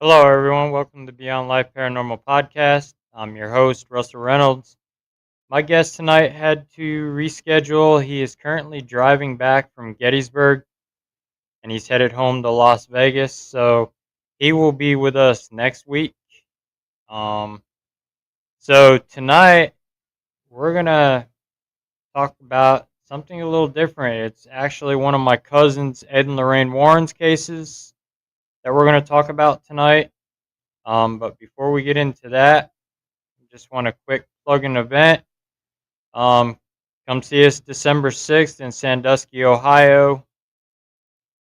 Hello, everyone. Welcome to Beyond Life Paranormal Podcast. I'm your host, Russell Reynolds. My guest tonight had to reschedule. He is currently driving back from Gettysburg and he's headed home to Las Vegas. So he will be with us next week. Um, so tonight we're going to talk about something a little different. It's actually one of my cousins, Ed and Lorraine Warren's cases that we're going to talk about tonight. But before we get into that, just want to quick plug an event. Um, Come see us December 6th in Sandusky, Ohio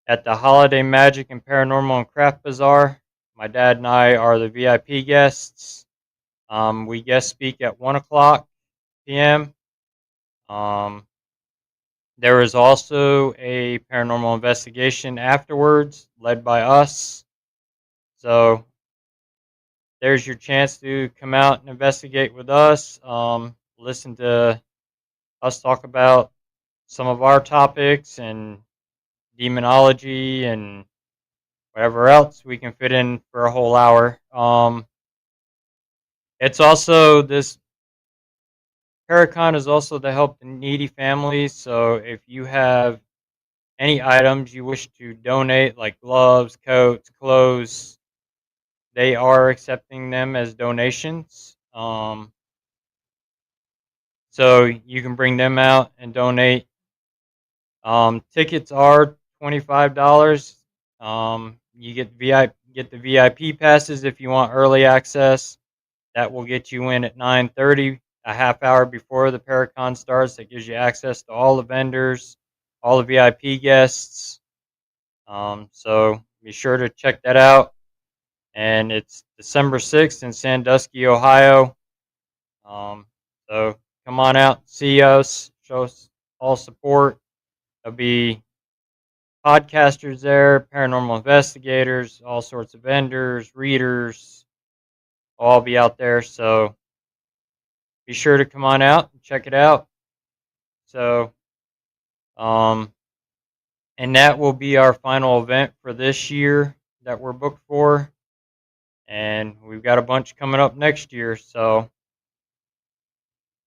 at the Holiday Magic and Paranormal and Craft Bazaar. My dad and I are the VIP guests. We guest speak at 1 o'clock p.m. Um, there is also a paranormal investigation afterwards led by us. So there's your chance to come out and investigate with us. Listen to us talk about some of our topics and demonology and whatever else we can fit in for a whole hour. It's also this Paracon is also to help the needy families. So if you have any items you wish to donate, like gloves, coats, clothes, they are accepting them as donations. So you can bring them out and donate. Tickets are $25. You get the VIP passes if you want early access. That will get you in at 9:30, a half hour before the Paracon starts. That gives you access to all the vendors, all the VIP guests. So be sure to check that out. And it's December 6th in Sandusky, Ohio. Um, so come on out, see us, show us all support. There'll be podcasters there, paranormal investigators, all sorts of vendors, readers, all be out there. So be sure to come on out and check it out. So, um, and that will be our final event for this year that we're booked for. And we've got a bunch coming up next year. So,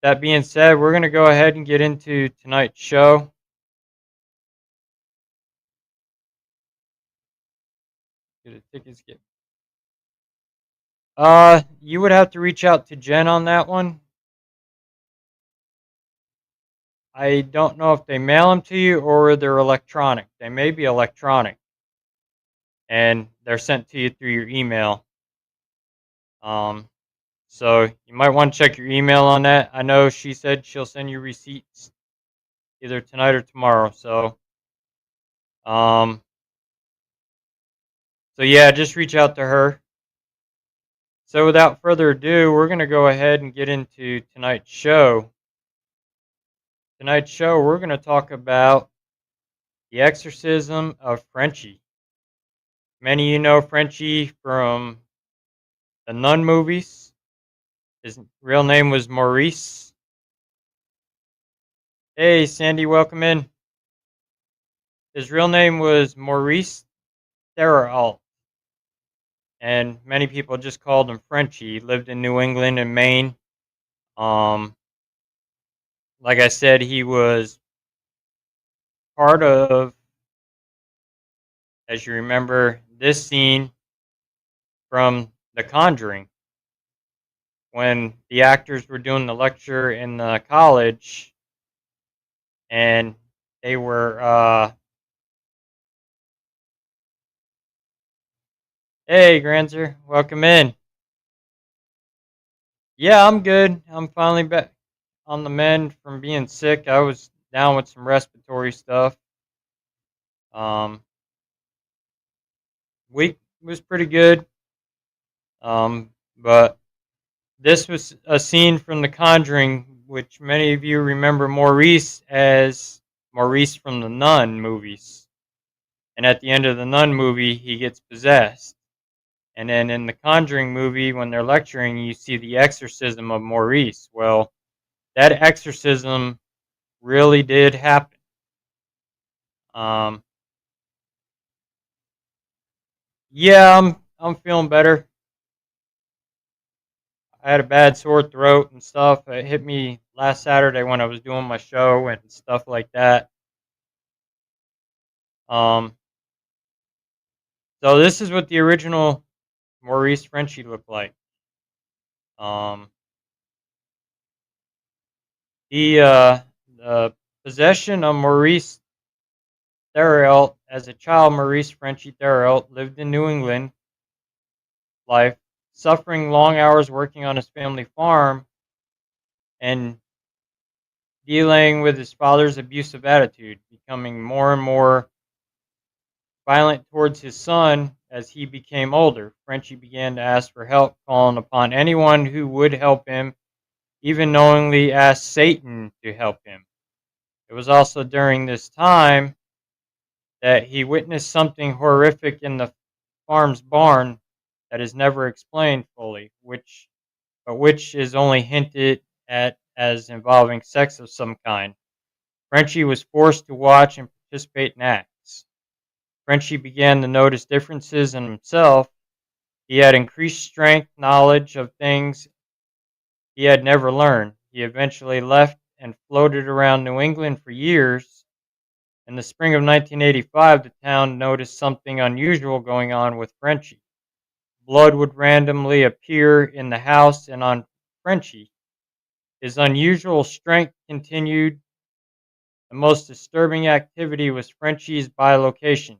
that being said, we're going to go ahead and get into tonight's show. Get the tickets get. You would have to reach out to Jen on that one. I don't know if they mail them to you or they're electronic. They may be electronic, and they're sent to you through your email. Um, so you might want to check your email on that. I know she said she'll send you receipts either tonight or tomorrow. Um, so yeah, just reach out to her. So without further ado, we're gonna go ahead and get into tonight's show. Tonight's show, we're gonna talk about the exorcism of Frenchie. Many of you know Frenchie from the Nun movies. His real name was Maurice. Hey, Sandy, welcome in. His real name was Maurice Theriault, and many people just called him Frenchie. He lived in New England and Maine. Um, like I said, he was part of, as you remember, this scene from The Conjuring when the actors were doing the lecture in the college and they were hey Granzer, welcome in. Yeah, I'm good. I'm finally back on the mend from being sick. I was down with some respiratory stuff. Um, Week was pretty good. But this was a scene from The Conjuring, which many of you remember Maurice as Maurice from the Nun movies. And at the end of the Nun movie, he gets possessed. And then in the Conjuring movie, when they're lecturing, you see the exorcism of Maurice. Well, that exorcism really did happen. Um, yeah, I'm feeling better. I had a bad sore throat and stuff. It hit me last Saturday when I was doing my show and stuff like that. Um, so this is what the original Maurice Frenchie looked like. Um, the possession of Maurice Theriault as a child. Maurice Frenchie Theriault lived in New England life, suffering long hours working on his family farm and dealing with his father's abusive attitude, becoming more and more violent towards his son as he became older. Frenchie began to ask for help, calling upon anyone who would help him, even knowingly asked Satan to help him. It was also during this time that he witnessed something horrific in the farm's barn that is never explained fully, which is only hinted at as involving sex of some kind. Frenchie was forced to watch and participate in acts. Frenchie began to notice differences in himself. He had increased strength, knowledge of things he had never learned. He eventually left and floated around New England for years. In the spring of 1985, the town noticed something unusual going on with Frenchie. Blood would randomly appear in the house and on Frenchie. His unusual strength continued. The most disturbing activity was Frenchie's bilocation.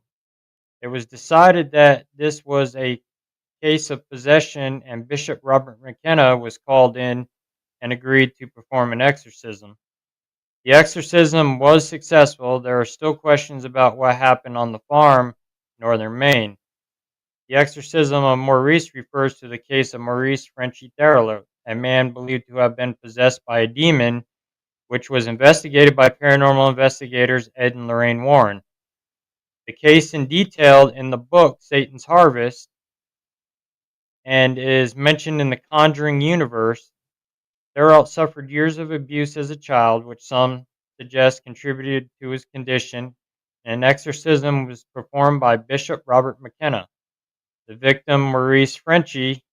It was decided that this was a case of possession, and Bishop Robert McKenna was called in and agreed to perform an exorcism. The exorcism was successful. There are still questions about what happened on the farm, in northern Maine. The exorcism of Maurice refers to the case of Maurice Frenchie Theriault, a man believed to have been possessed by a demon, which was investigated by paranormal investigators Ed and Lorraine Warren. The case is detailed in the book Satan's Harvest and is mentioned in the Conjuring universe. Theriault suffered years of abuse as a child, which some suggest contributed to his condition, and an exorcism was performed by Bishop Robert McKenna. The victim, Maurice Frenchie,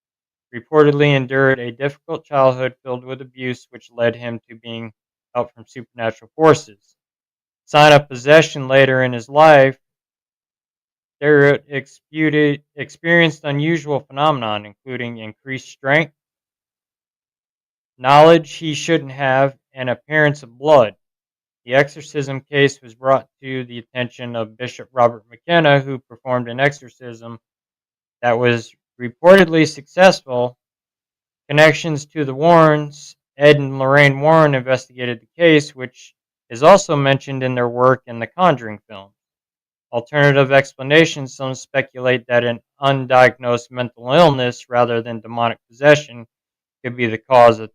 reportedly endured a difficult childhood filled with abuse, which led him to being help from supernatural forces. Sign of possession later in his life, Theriault experienced unusual phenomenon, including increased strength, knowledge he shouldn't have, and appearance of blood. The exorcism case was brought to the attention of Bishop Robert McKenna, who performed an exorcism that was reportedly successful. Connections to the Warrens, Ed and Lorraine Warren investigated the case, which is also mentioned in their work in the Conjuring film. Alternative explanations: some speculate that an undiagnosed mental illness rather than demonic possession could be the cause of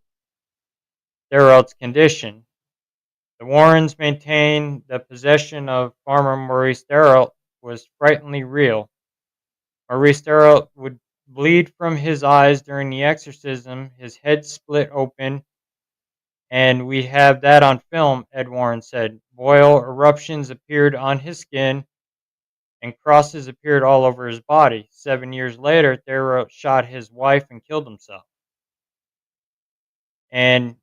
Theriault's condition. The Warrens maintain the possession of farmer Maurice Theriault was frighteningly real. Maurice Theriault would bleed from his eyes during the exorcism, his head split open, and we have that on film, Ed Warren said. Boil eruptions appeared on his skin, and crosses appeared all over his body. 7 years later, Theriault shot his wife and killed himself. And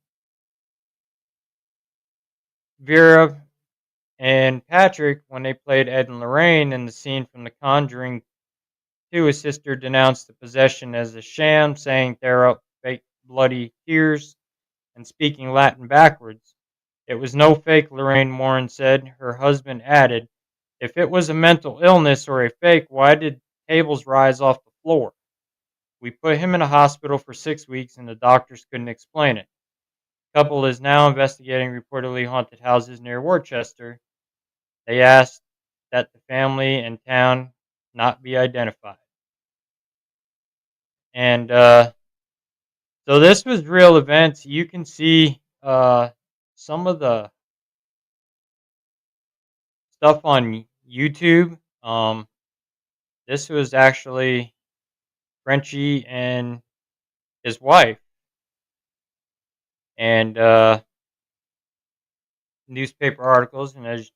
Vera and Patrick, when they played Ed and Lorraine in the scene from The Conjuring 2, his sister denounced the possession as a sham, saying Theriault faked bloody tears and speaking Latin backwards. It was no fake, Lorraine Warren said. Her husband added, if it was a mental illness or a fake, why did tables rise off the floor? We put him in a hospital for 6 weeks and the doctors couldn't explain it. The couple is now investigating reportedly haunted houses near Worcester. They asked that the family and town not be identified. And so this was real events. You can see some of the stuff on YouTube. This was actually Frenchie and his wife, and newspaper articles. And as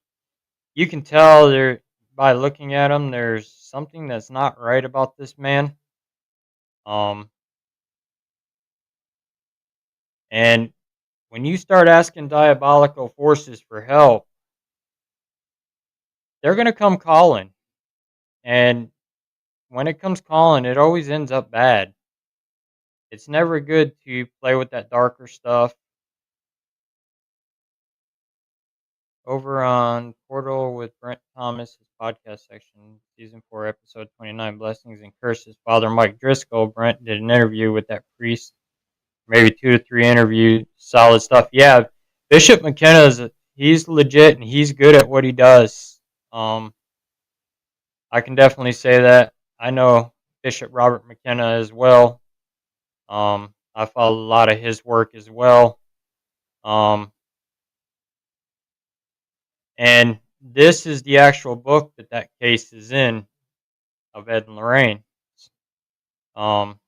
you can tell, there by looking at him, there's something that's not right about this man. Um, and when you start asking diabolical forces for help, they're going to come calling. And when it comes calling, it always ends up bad. It's never good to play with that darker stuff. Over on Portal with Brent Thomas, his podcast section, season 4, episode 29, Blessings and Curses, Father Mike Driscoll, Brent did an interview with that priest, maybe 2 to 3 interviews, solid stuff. Yeah, Bishop McKenna he's legit and he's good at what he does. I can definitely say that. I know Bishop Robert McKenna as well. I follow a lot of his work as well. Um, and this is the actual book that case is in of Ed and Lorraine. Um,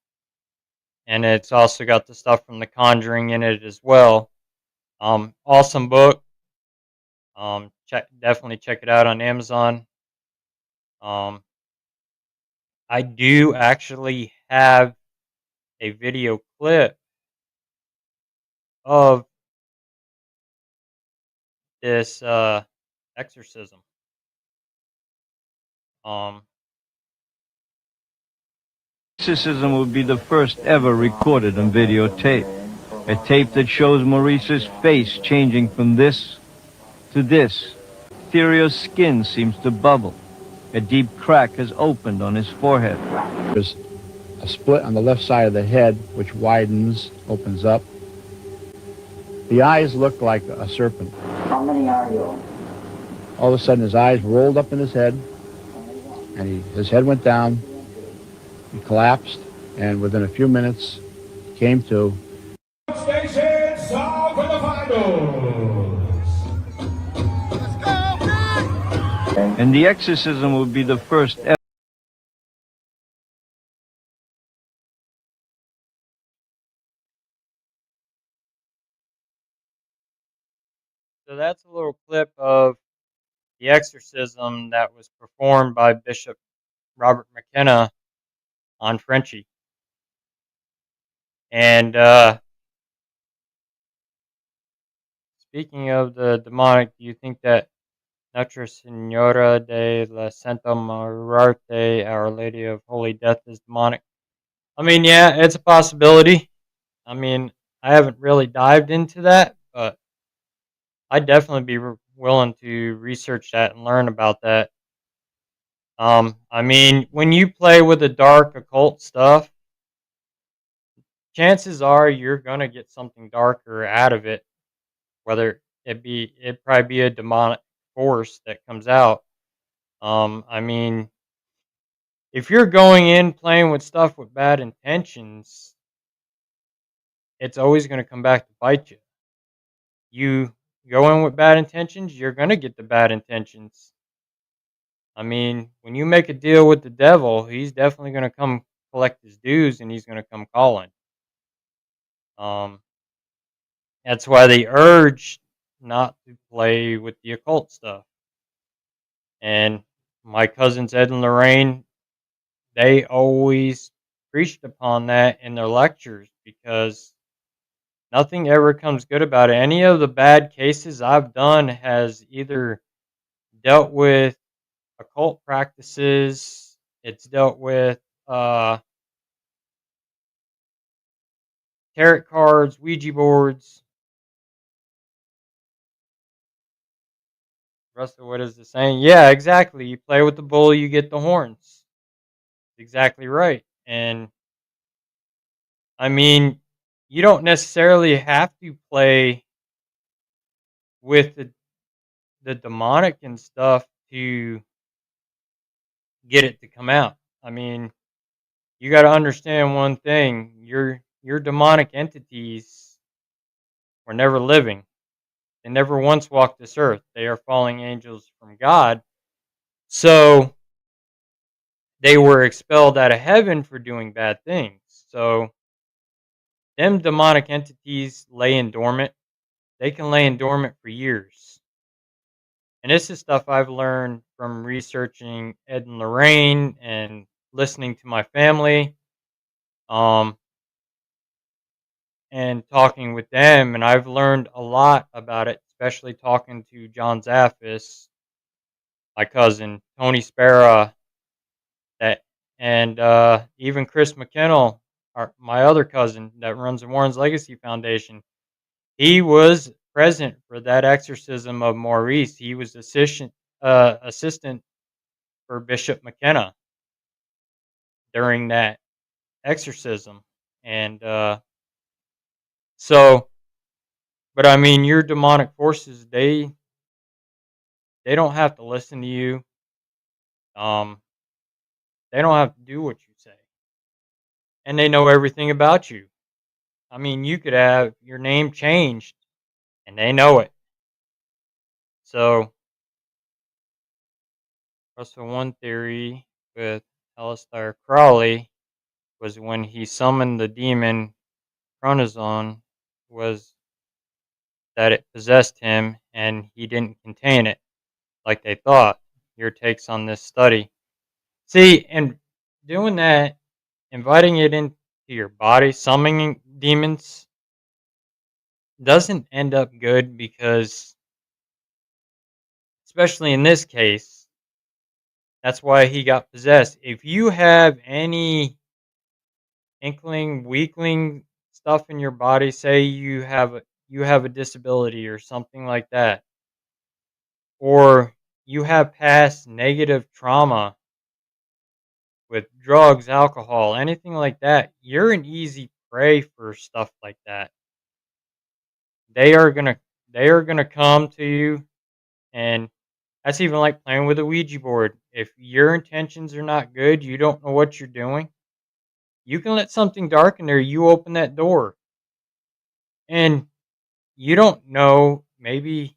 and it's also got the stuff from the Conjuring in it as well. Awesome book. Definitely check it out on Amazon. Um, I do actually have a video clip of this exorcism. Um, Exorcism would be the first ever recorded on videotape. A tape that shows Maurice's face changing from this to this. Theriault's skin seems to bubble. A deep crack has opened on his forehead. There's a split on the left side of the head, which widens, opens up. The eyes look like a serpent. How many are you? All of a sudden, his eyes rolled up in his head, and his head went down. He collapsed, and within a few minutes, he came to. Station song for the finals. And the exorcism would be the first ever. so that's a little clip of the exorcism that was performed by Bishop Robert McKenna on Frenchie. And speaking of the demonic, do you think that Notre Senora de la Santa Muerte, Our Lady of Holy Death, is demonic? I mean, yeah, it's a possibility. I mean, I haven't really dived into that, but I'd definitely be willing to research that and learn about that. I mean, when you play with the dark occult stuff, chances are you're gonna get something darker out of it. Whether it probably be a demonic force that comes out. I mean, if you're going in playing with stuff with bad intentions, it's always gonna come back to bite you. You go in with bad intentions, you're gonna get the bad intentions. I mean, when you make a deal with the devil, he's definitely gonna come collect his dues, and he's gonna come calling. Um, that's why they urge not to play with the occult stuff. And my cousins Ed and Lorraine, they always preached upon that in their lectures because nothing ever comes good about it. Any of the bad cases I've done has either dealt with occult practices, it's dealt with tarot cards, Ouija boards. Russell, what is the saying? Yeah, exactly. You play with the bull, you get the horns. Exactly right. And I mean, you don't necessarily have to play with the demonic and stuff to get it to come out. I mean, you got to understand one thing: your demonic entities were never living. They never once walked this earth. They are falling angels from God. So they were expelled out of heaven for doing bad things. So them demonic entities lay in dormant. They can lay in dormant for years. And this is stuff I've learned from researching Ed and Lorraine and listening to my family. um, and talking with them, and I've learned a lot about it, especially talking to John Zaffis, my cousin, Tony Spera, that, and even Chris McKinnell, my other cousin that runs the Warren's Legacy Foundation. He was present for that exorcism of Maurice. He was assistant for Bishop McKenna during that exorcism, and so. But I mean, your demonic forces, they don't have to listen to you. Um, they don't have to do what you say, and they know everything about you. I mean, you could have your name changed, and they know it. So, also one theory with Alistair Crowley was when he summoned the demon Chronozon, was that it possessed him and he didn't contain it like they thought. Your takes on this study? See, and doing that, inviting it into your body, summoning demons, doesn't end up good because, especially in this case, that's why he got possessed. If you have any inkling, weakling stuff in your body, say you have a disability or something like that, or you have past negative trauma with drugs, alcohol, anything like that, you're an easy prey for stuff like that. They are gonna they are gonna come to you, and that's even like playing with a Ouija board. If your intentions are not good, you don't know what you're doing, you can let something dark in there. You open that door, and you don't know. Maybe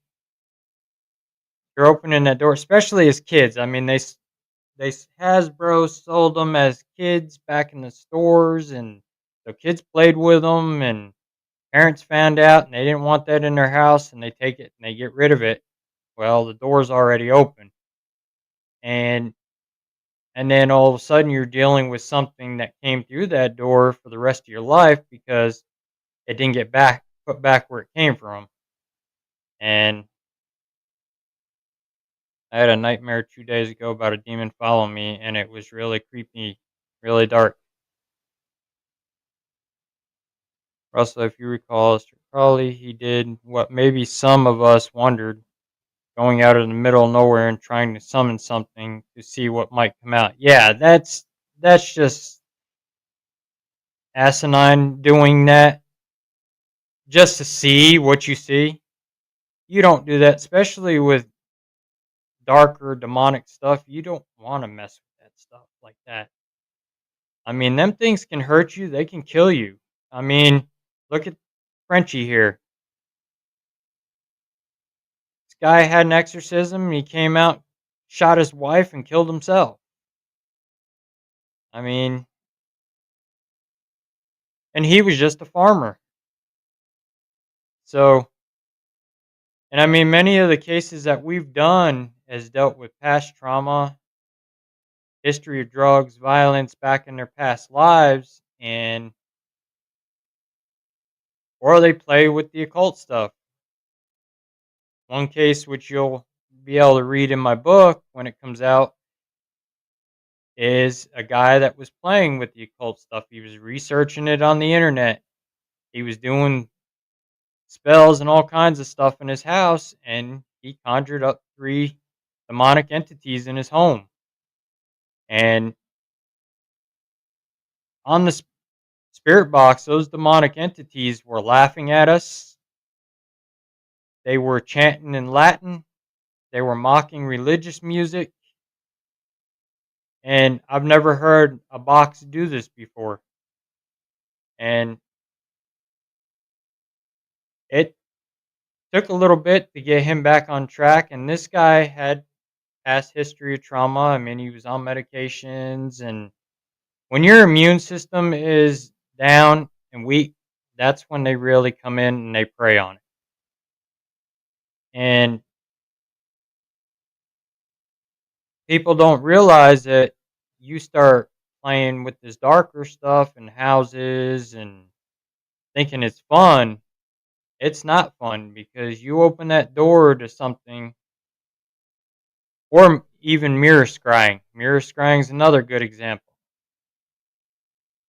you're opening that door, especially as kids. I mean, Hasbro sold them as kids back in the stores, and the kids played with them, and parents found out, and they didn't want that in their house, and they take it and they get rid of it. Well, the door's already open, and then all of a sudden you're dealing with something that came through that door for the rest of your life because it didn't get put back where it came from. And I had a nightmare 2 days ago about a demon following me, and it was really creepy, really dark. Russell, if you recall, Mr. Crowley, he did what maybe some of us wondered, going out in the middle of nowhere and trying to summon something to see what might come out. Yeah, that's just asinine doing that just to see what you see. You don't do that, especially with darker demonic stuff. You don't want to mess with that stuff like that. I mean, them things can hurt you. They can kill you. I mean, look at Frenchie here. This guy had an exorcism. He came out, shot his wife, and killed himself. I mean, and he was just a farmer. So, and I mean, many of the cases that we've done has dealt with past trauma, history of drugs, violence back in their past lives, and or they play with the occult stuff. One case which you'll be able to read in my book when it comes out is a guy that was playing with the occult stuff. He was researching it on the internet. He was doing spells and all kinds of stuff in his house, and he conjured up 3 demonic entities in his home. And on the spirit box, those demonic entities were laughing at us. They were chanting in Latin. They were mocking religious music. And I've never heard a box do this before. And it took a little bit to get him back on track. And this guy had past history of trauma. I mean, he was on medications. And when your immune system is down and weak, that's when they really come in and they prey on it. And people don't realize that you start playing with this darker stuff and houses and thinking it's fun, it's not fun because you open that door to something, or even mirror scrying. Mirror scrying is another good example.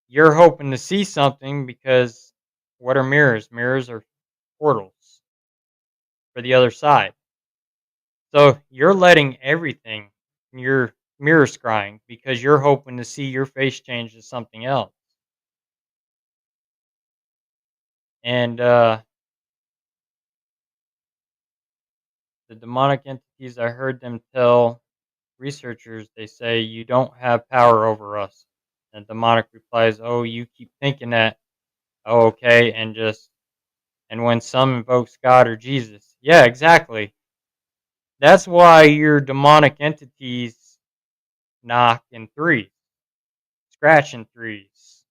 You're hoping to see something because what are mirrors? Mirrors are portals for the other side. So you're letting everything, you're mirror scrying because you're hoping to see your face change to something else. And the demonic entities, I heard them tell researchers, they say, you don't have power over us. And demonic replies, oh, you keep thinking that. Oh, okay. And when some invokes God or Jesus. Yeah, exactly. That's why your demonic entities knock in threes, scratch in threes.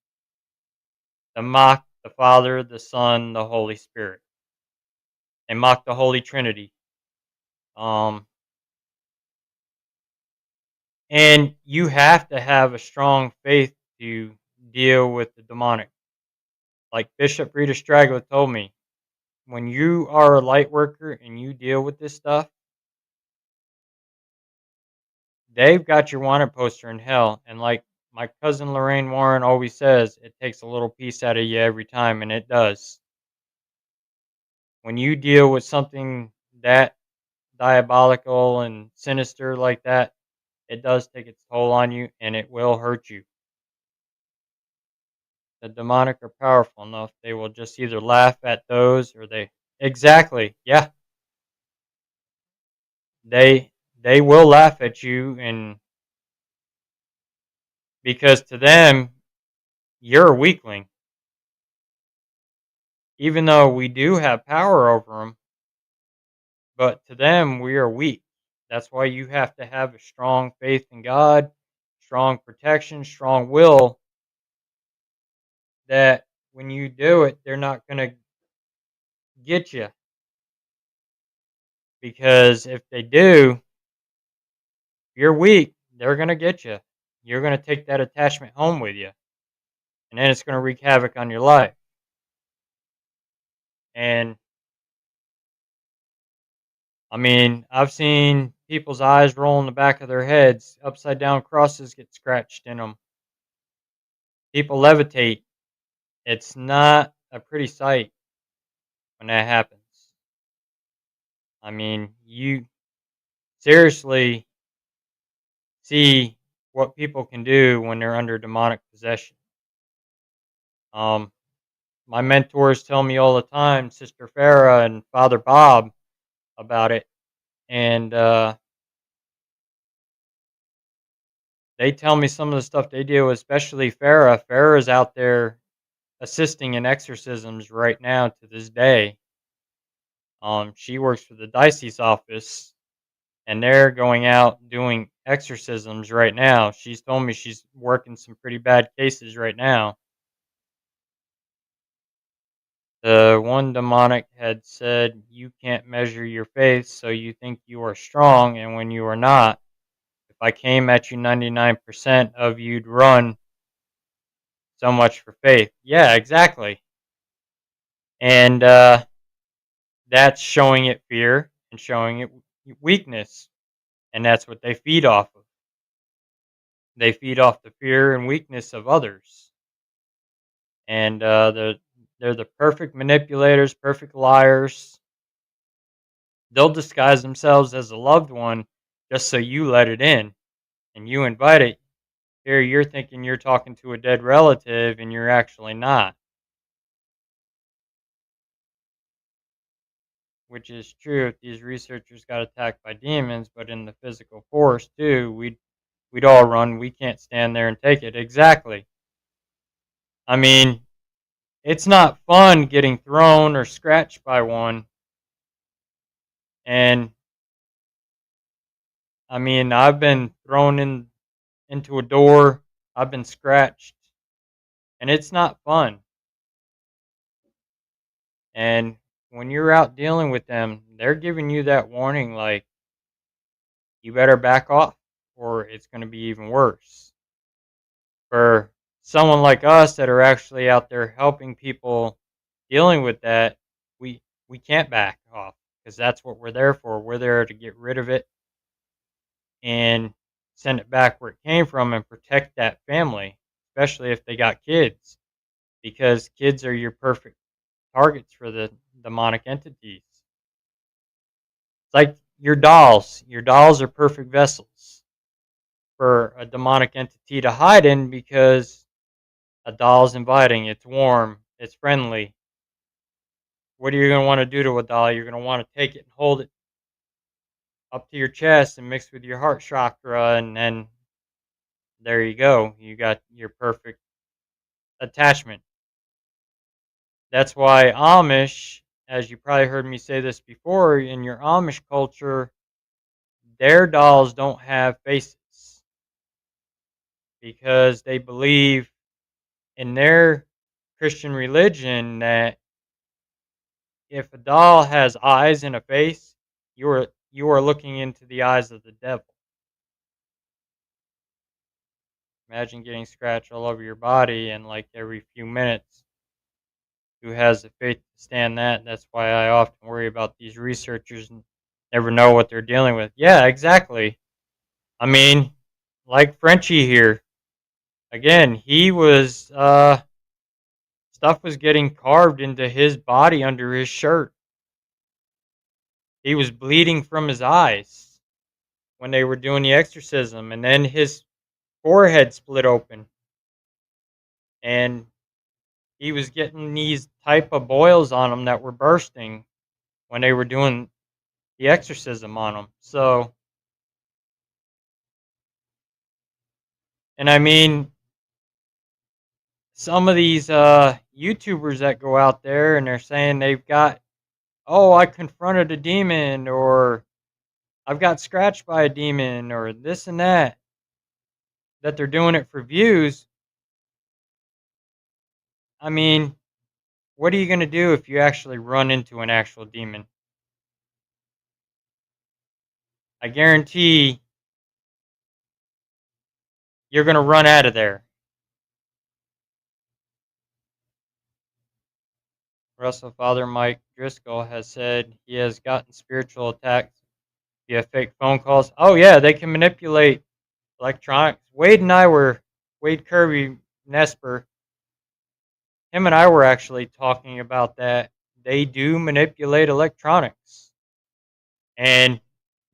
They mock the Father, the Son, the Holy Spirit. They mock the Holy Trinity. Um, and you have to have a strong faith to deal with the demonic. Like Bishop Rita Stragler told me, when you are a light worker and you deal with this stuff, they've got your wanted poster in hell. And like my cousin Lorraine Warren always says, it takes a little piece out of you every time, and it does. When you deal with something that diabolical and sinister like that, it does take its toll on you, and it will hurt you. The demonic are powerful enough; they will just either laugh at those, or they exactly, yeah, they will laugh at you, and because to them you're a weakling, even though we do have power over them. But to them, we are weak. That's why you have to have a strong faith in God, strong protection, strong will, that when you do it, they're not going to get you. Because if they do, you're weak, they're going to get you. You're going to take that attachment home with you. And then it's going to wreak havoc on your life. And I mean, I've seen people's eyes roll in the back of their heads, upside down crosses get scratched in them. People levitate. It's not a pretty sight when that happens. I mean, you seriously see what people can do when they're under demonic possession. Um, my mentors tell me all the time, Sister Farah and Father Bob, about it, and they tell me some of the stuff they do, especially Farah. Farah's out there assisting in exorcisms right now to this day. She works for the diocese office, and they're going out doing exorcisms right now. She's told me she's working some pretty bad cases right now. The one demonic had said, you can't measure your faith, so you think you are strong, and when you are not, if I came at you 99% of you'd run. So much for faith. Yeah, exactly. And that's showing it fear and showing it weakness. And that's what they feed off of. They feed off the fear and weakness of others. And they're the perfect manipulators, perfect liars. They'll disguise themselves as a loved one just so you let it in and you invite it. Here you're thinking you're talking to a dead relative and you're actually not. Which is true if these researchers got attacked by demons, but in the physical force too, we'd all run. We can't stand there and take it. Exactly. I mean, it's not fun getting thrown or scratched by one. And I mean, I've been thrown into a door. I've been scratched, and it's not fun. And when you're out dealing with them, they're giving you that warning, like you better back off, or it's going to be even worse. For someone like us that are actually out there helping people dealing with that, we can't back off because that's what we're there for. We're there to get rid of it and send it back where it came from and protect that family, especially if they got kids, because kids are your perfect targets for the demonic entities. It's like your dolls. Your dolls are perfect vessels for a demonic entity to hide in because a doll's inviting, it's warm, it's friendly. What are you going to want to do to a doll? You're going to want to take it and hold it up to your chest and mix with your heart chakra, and then there you go. You got your perfect attachment. That's why Amish, as you probably heard me say this before, in your Amish culture, their dolls don't have faces because they believe in their Christian religion that if a doll has eyes and a face, you are looking into the eyes of the devil. Imagine getting scratched all over your body and like every few minutes. Who has the faith to stand that? That's why I often worry about these researchers and never know what they're dealing with. Yeah, exactly. I mean, like Frenchie here. Again, he was stuff was getting carved into his body under his shirt. He was bleeding from his eyes when they were doing the exorcism, and then his forehead split open, and he was getting these type of boils on him that were bursting when they were doing the exorcism on him. So, and I mean, some of these YouTubers that go out there and they're saying they've got, oh, I confronted a demon, or I've got scratched by a demon, or this and that they're doing it for views. I mean, what are you going to do if you actually run into an actual demon? I guarantee you're going to run out of there. Russell Father Mike Driscoll has said he has gotten spiritual attacks via fake phone calls. Oh, yeah, they can manipulate electronics. Wade Kirby Nesper, him and I were actually talking about that. They do manipulate electronics. And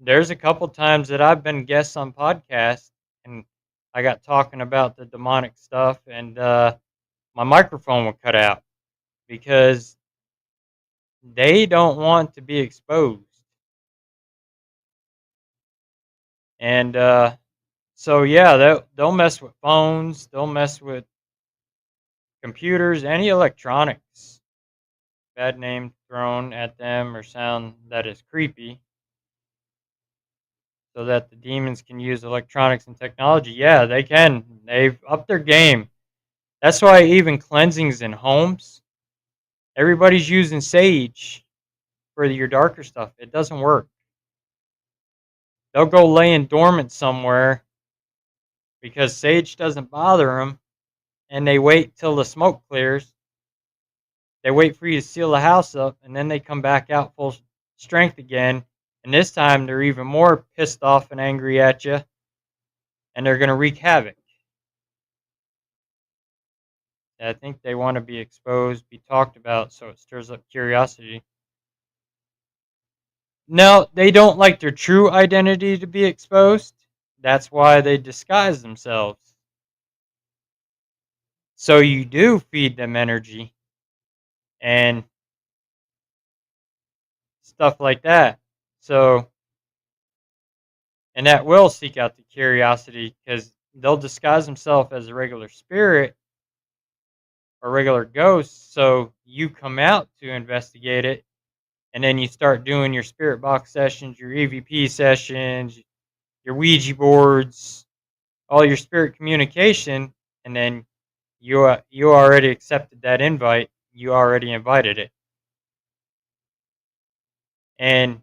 there's a couple times that I've been guests on podcasts and I got talking about the demonic stuff, and my microphone would cut out because they don't want to be exposed. And so, yeah, they'll mess with phones, they'll mess with computers, any electronics. Bad name thrown at them or sound that is creepy so that the demons can use electronics and technology. Yeah, they can. They've upped their game. That's why even cleansings in homes, everybody's using sage for your darker stuff. It doesn't work. They'll go laying dormant somewhere because sage doesn't bother them, and they wait till the smoke clears. They wait for you to seal the house up, and then they come back out full strength again. And this time they're even more pissed off and angry at you, and they're going to wreak havoc. I think they want to be exposed, be talked about, so it stirs up curiosity. No, they don't like their true identity to be exposed. That's why they disguise themselves. So you do feed them energy and stuff like that. So, and that will seek out the curiosity because they'll disguise themselves as a regular spirit or regular ghost. So you come out to investigate it, and then you start doing your spirit box sessions, your EVP sessions, your Ouija boards, all your spirit communication, and then you already accepted that invite. You already invited it, and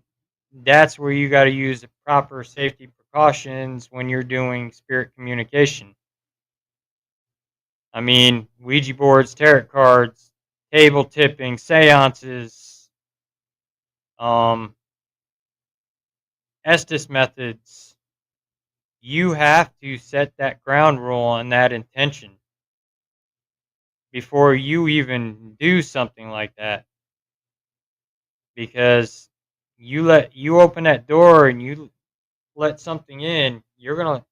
that's where you got to use the proper safety precautions when you're doing spirit communication. I mean, Ouija boards, tarot cards, table tipping, seances, um, Estes methods. You have to set that ground rule and that intention before you even do something like that. Because you open that door and you let something in, you're gonna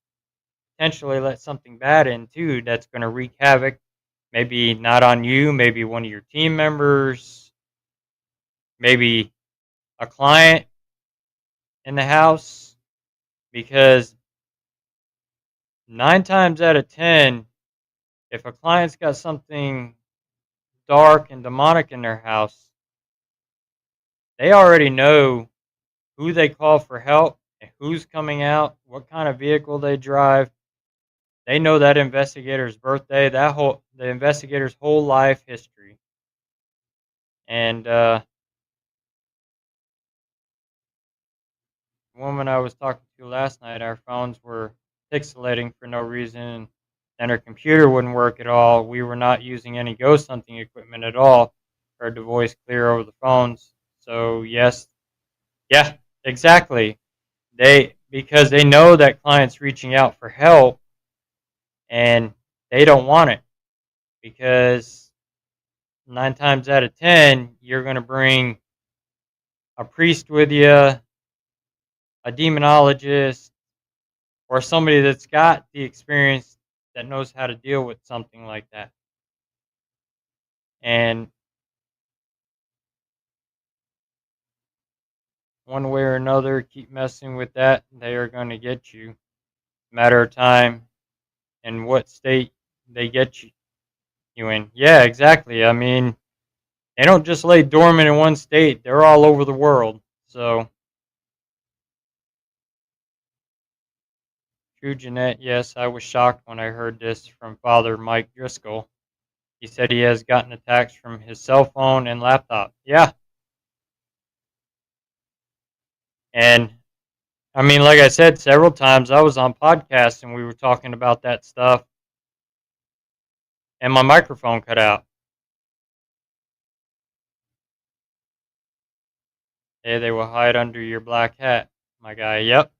potentially let something bad in too. That's gonna wreak havoc. Maybe not on you, maybe one of your team members, maybe a client in the house. Because 9 times out of 10, if a client's got something dark and demonic in their house, they already know who they call for help and who's coming out, what kind of vehicle they drive. They know that investigator's birthday, the investigator's whole life history. And the woman I was talking to last night, our phones were pixelating for no reason, and her computer wouldn't work at all. We were not using any ghost hunting equipment at all. Heard the voice clear over the phones. So yes, yeah, exactly. Because they know that client's reaching out for help, and they don't want it because 9 times out of 10 you're going to bring a priest with you, a demonologist, or somebody that's got the experience that knows how to deal with something like that. And one way or another, keep messing with that, they are going to get you. Matter of time and what state they get you in. Yeah, exactly. I mean, they don't just lay dormant in one state, they're all over the world. So, true, Jeanette. Yes, I was shocked when I heard this from Father Mike Driscoll. He said he has gotten attacks from his cell phone and laptop. Yeah. And I mean, like I said several times, I was on podcasts and we were talking about that stuff, and my microphone cut out. Hey, they will hide under your black hat, my guy. Yep.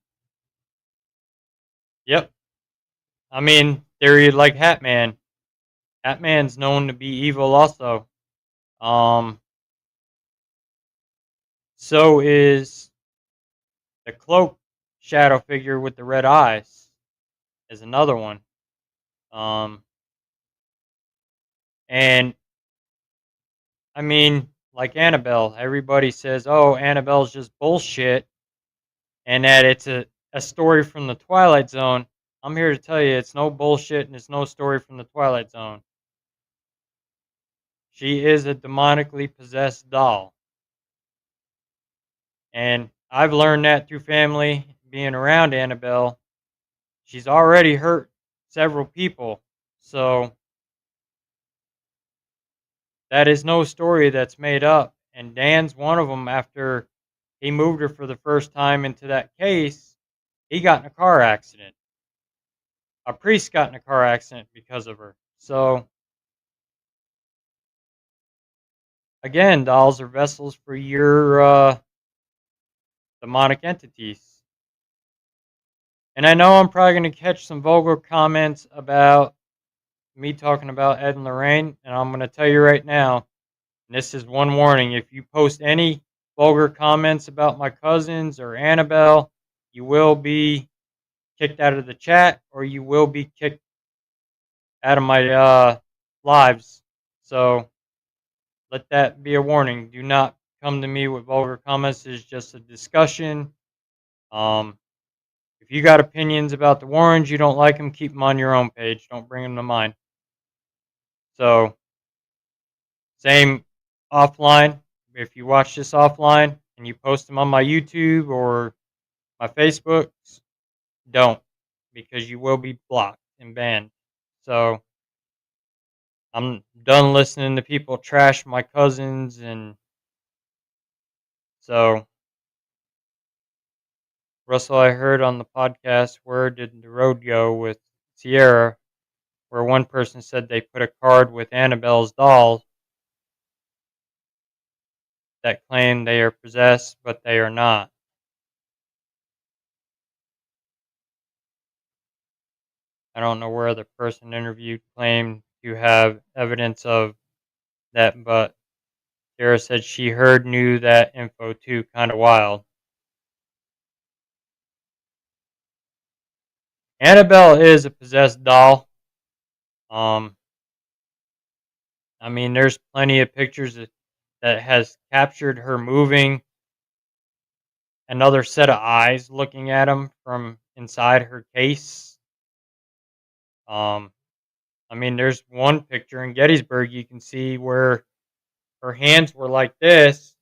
Yep. I mean, they're like Hat Man. Hat Man's known to be evil also. Um, so is the cloak shadow figure with the red eyes is another one. Um, and I mean, like Annabelle, everybody says, "Oh, Annabelle's just bullshit," and that it's a story from the Twilight Zone. I'm here to tell you, it's no bullshit and it's no story from the Twilight Zone. She is a demonically possessed doll, and I've learned that through family being around Annabelle. She's already hurt several people, so that is no story that's made up. And Dan's one of them. After he moved her for the first time into that case, he got in a car accident. A priest got in a car accident because of her. So, again, dolls are vessels for your demonic entities. And I know I'm probably going to catch some vulgar comments about me talking about Ed and Lorraine, and I'm going to tell you right now, and this is one warning: if you post any vulgar comments about my cousins or Annabelle, you will be kicked out of the chat, or you will be kicked out of my lives. So let that be a warning. Do not come to me with vulgar comments. It's just a discussion. Um, if you got opinions about the Warrens, you don't like them, keep them on your own page. Don't bring them to mine. So, same offline. If you watch this offline and you post them on my YouTube or my Facebooks, don't, because you will be blocked and banned. So, I'm done listening to people trash my cousins, and so Russell, I heard on the podcast, where did the road go with Sierra? where one person said they put a card with Annabelle's doll that claim they are possessed, but they are not. I don't know where the person interviewed claimed to have evidence of that, but Sarah said she knew that info too. Kind of wild. Annabelle is a possessed doll. Um, I mean, there's plenty of pictures that has captured her moving another set of eyes looking at him from inside her case. Um, I mean, there's one picture in Gettysburg you can see where her hands were like this.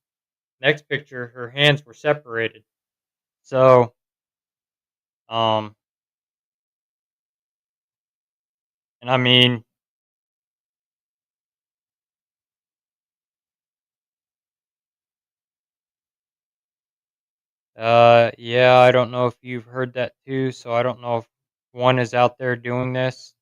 Next picture, her hands were separated. So, um, and I mean, yeah, I don't know if you've heard that too. So I don't know if one is out there doing this.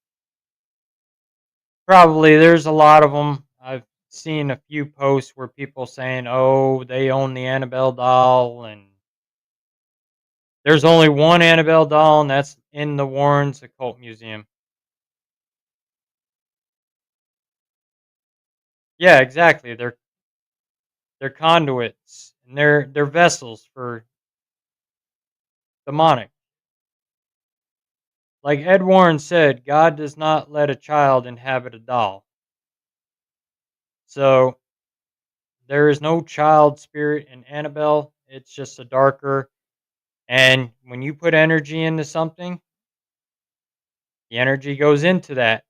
Probably, there's a lot of them. I've seen a few posts where people saying, "Oh, they own the Annabelle doll," and there's only one Annabelle doll, and that's in the Warrens Occult Museum. Yeah, exactly. They're conduits, and they're vessels for demonic. Like Ed Warren said, God does not let a child inhabit a doll. So there is no child spirit in Annabelle. It's just a darker. And when you put energy into something, the energy goes into that.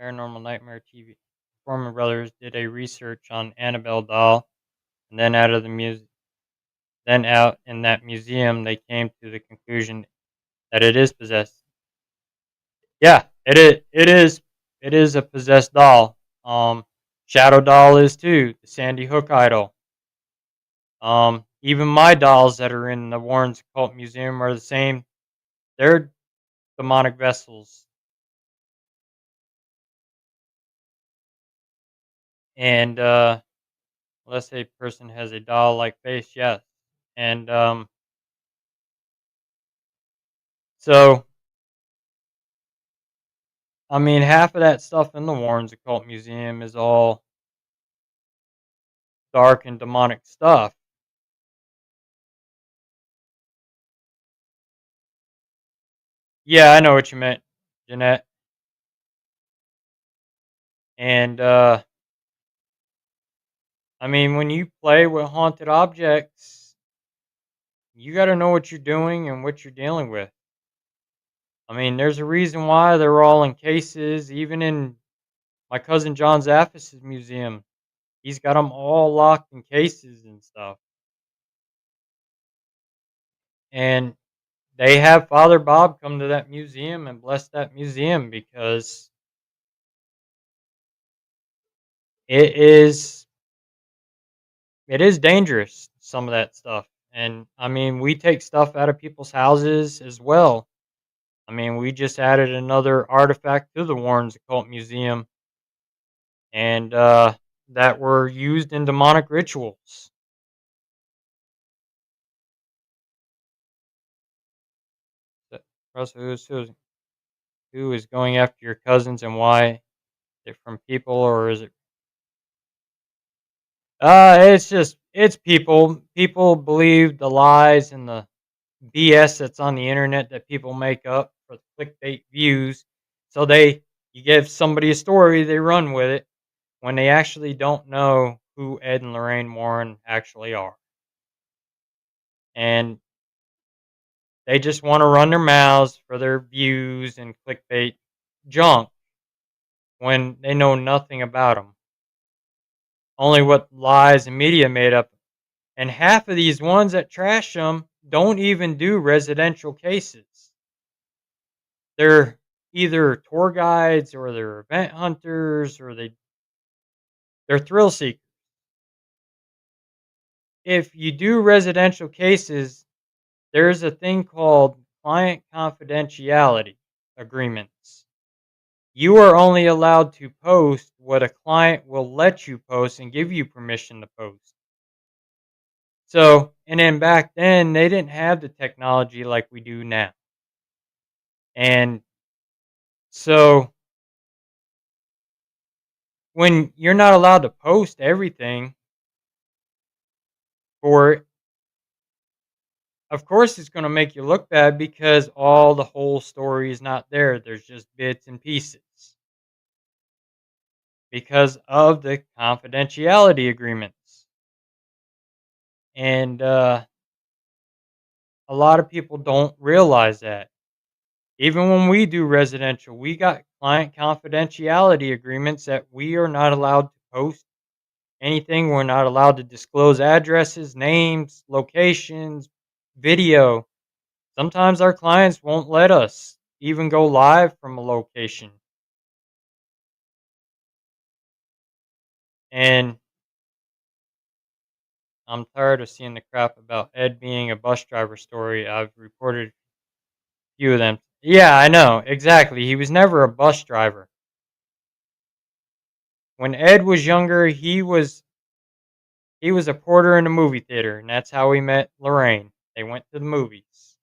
Paranormal Nightmare TV. Foreman Brothers did a research on Annabelle doll, and then out in that museum, they came to the conclusion that it is possessed. Yeah, it is. It is. It is a possessed doll. Shadow doll is too. The Sandy Hook idol. Even my dolls that are in the Warrens Occult Museum are the same. They're demonic vessels. And let's say a person has a doll-like face, yes. And so, I mean, half of that stuff in the Warrens Occult Museum is all dark and demonic stuff. Yeah, I know what you meant, Jeanette. And I mean, when you play with haunted objects, you got to know what you're doing and what you're dealing with. I mean, there's a reason why they're all in cases, even in my cousin John Zaffis' museum. He's got them all locked in cases and stuff. And they have Father Bob come to that museum and bless that museum because it is it is dangerous, some of that stuff. And I mean, we take stuff out of people's houses as well. I mean, we just added another artifact to the Warrens Occult Museum, and that were used in demonic rituals. So, Russell, who is going after your cousins and why? Is it from people or is it? It's just it's people. People believe the lies and the BS that's on the internet that people make up for clickbait views. So you give somebody a story, they run with it when they actually don't know who Ed and Lorraine Warren actually are. And they just want to run their mouths for their views and clickbait junk when they know nothing about them. Only what lies and media made up. And half of these ones that trash them don't even do residential cases. They're either tour guides or they're event hunters or they're thrill seekers. If you do residential cases, there's a thing called client confidentiality. agreements. You are only allowed to post what a client will let you post and give you permission to post. So, and then back then, they didn't have the technology like we do now. And so, when you're not allowed to post everything for it, of course it's going to make you look bad because all the whole story is not there. There's just bits and pieces because of the confidentiality agreements. And a lot of people don't realize that. Even when we do residential, we got client confidentiality agreements that we are not allowed to post anything. We're not allowed to disclose addresses, names, locations, video. Sometimes our clients won't let us even go live from a location. And I'm tired of seeing the crap about Ed being a bus driver story. I've reported a few of them. Yeah, I know. Exactly. He was never a bus driver. When Ed was younger, he was a porter in a movie theater, and that's how he met Lorraine. They went to the movies.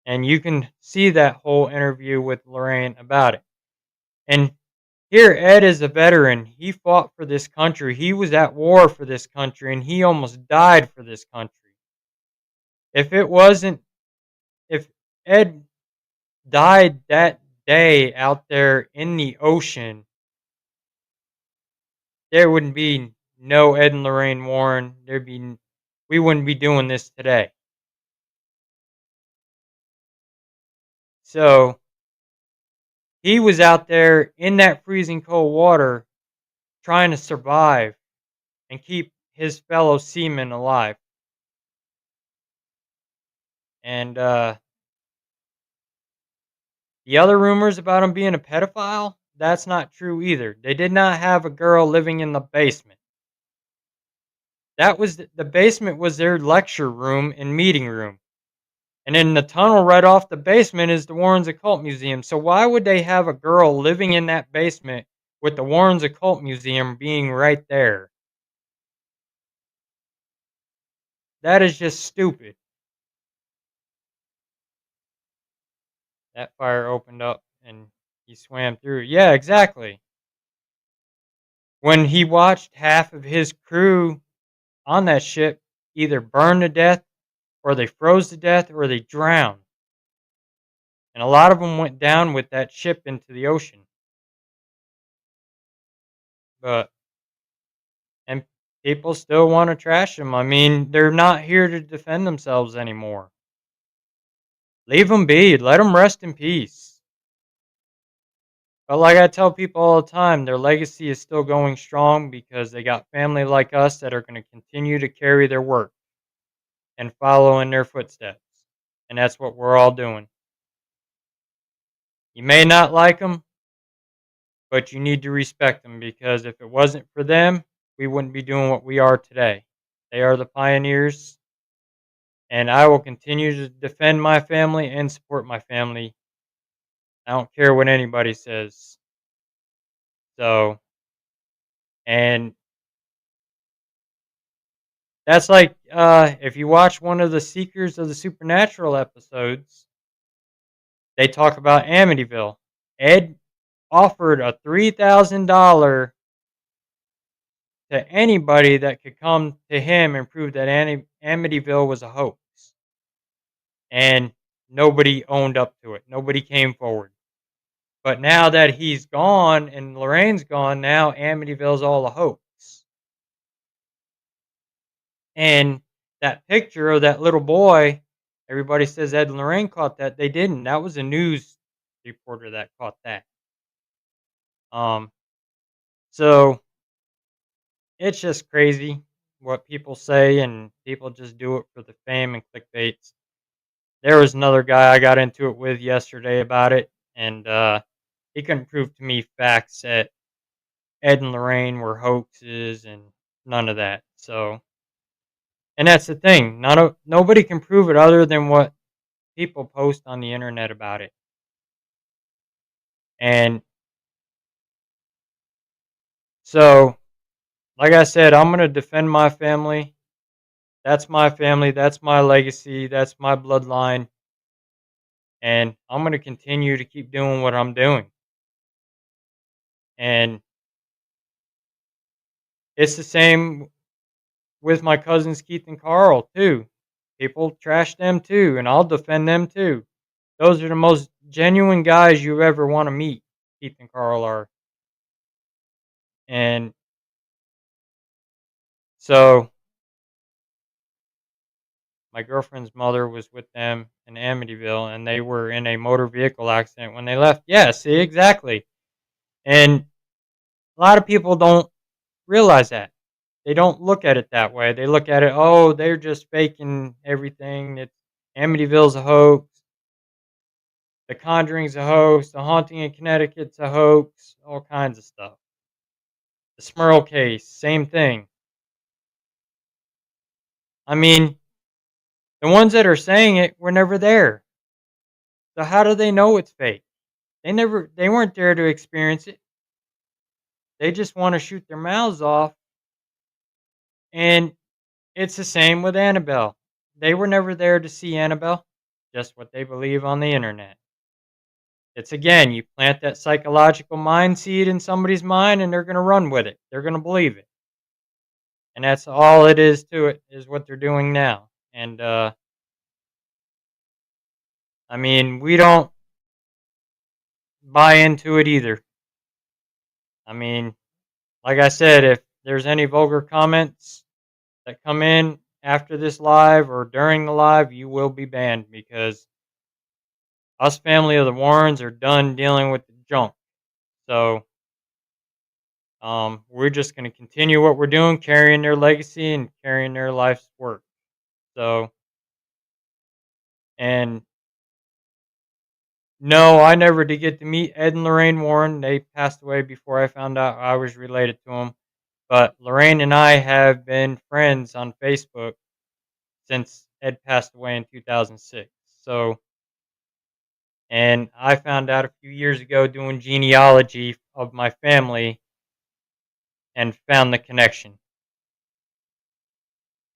And you can see that whole interview with Lorraine about it. And here, Ed is a veteran. He fought for this country. He was at war for this country, and he almost died for this country. If it wasn't, if Ed died that day out there in the ocean, there wouldn't be no Ed and Lorraine Warren. We wouldn't be doing this today. So he was out there in that freezing cold water trying to survive and keep his fellow seamen alive. And the other rumors about him being a pedophile, that's not true either. They did not have a girl living in the basement. That was the basement was their lecture room and meeting room. And in the tunnel right off the basement is the Warrens Occult Museum. So why would they have a girl living in that basement with the Warrens Occult Museum being right there? That is just stupid. That fire opened up and he swam through. Yeah, exactly. When he watched half of his crew on that ship either burn to death or they froze to death or they drowned. And a lot of them went down with that ship into the ocean. But and people still want to trash them. I mean, they're not here to defend themselves anymore. Leave them be. Let them rest in peace. But like I tell people all the time, their legacy is still going strong because they got family like us that are going to continue to carry their work and follow in their footsteps. And that's what we're all doing. You may not like them, but you need to respect them because if it wasn't for them, we wouldn't be doing what we are today. They are the pioneers, and I will continue to defend my family and support my family. I don't care what anybody says. So, and that's like if you watch one of the Seekers of the Supernatural episodes, they talk about Amityville. Ed offered a $3,000 to anybody that could come to him and prove that Amityville was a hoax. And nobody owned up to it. Nobody came forward. But now that he's gone and Lorraine's gone, now Amityville's all a hoax. And that picture of that little boy, everybody says Ed and Lorraine caught that. They didn't. That was a news reporter that caught that. So it's just crazy what people say, and people just do it for the fame and clickbaits. There was another guy I got into it with yesterday about it, and he couldn't prove to me facts that Ed and Lorraine were hoaxes and none of that. So, and that's the thing. Nobody can prove it other than what people post on the internet about it. And so, like I said, I'm going to defend my family. That's my family. That's my legacy. That's my bloodline. And I'm going to continue to keep doing what I'm doing. And it's the same with my cousins Keith and Carl, too. People trash them, too, and I'll defend them, too. Those are the most genuine guys you ever want to meet, Keith and Carl are. And so my girlfriend's mother was with them in Amityville, and they were in a motor vehicle accident when they left. Yeah, see, exactly. And a lot of people don't realize that. They don't look at it that way. They look at it, oh, they're just faking everything. It's Amityville's a hoax. The Conjuring's a hoax. The Haunting in Connecticut's a hoax. All kinds of stuff. The Smurl case, same thing. I mean, the ones that are saying it were never there. So how do they know it's fake? They weren't there to experience it. They just want to shoot their mouths off. And it's the same with Annabelle. They were never there to see Annabelle, just what they believe on the internet. It's again, you plant that psychological mind seed in somebody's mind and they're going to run with it. They're going to believe it. And that's all it is to it, is what they're doing now. And I mean, we don't buy into it either. I mean, like I said, if there's any vulgar comments that come in after this live or during the live, you will be banned, because us family of the Warrens are done dealing with the junk. So we're just going to continue what we're doing, carrying their legacy and carrying their life's work. So, and no, I never did get to meet Ed and Lorraine Warren. They passed away before I found out I was related to them. But Lorraine and I have been friends on Facebook since Ed passed away in 2006. So, and I found out a few years ago doing genealogy of my family and found the connection.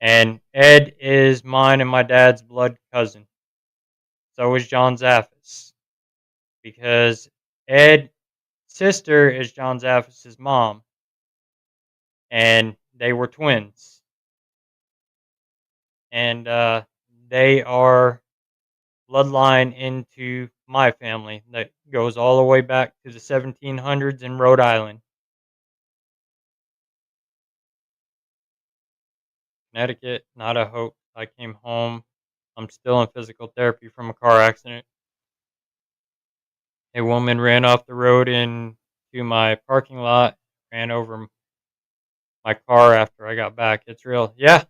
And Ed is mine and my dad's blood cousin. So is John Zaffis. Because Ed's sister is John Zaffis' mom. And they were twins. And they are bloodline into my family that goes all the way back to the 1700s in Rhode Island. Connecticut, not a hoax. I came home. I'm still in physical therapy from a car accident. A woman ran off the road into my parking lot, ran over my car after I got back. It's real. Yeah,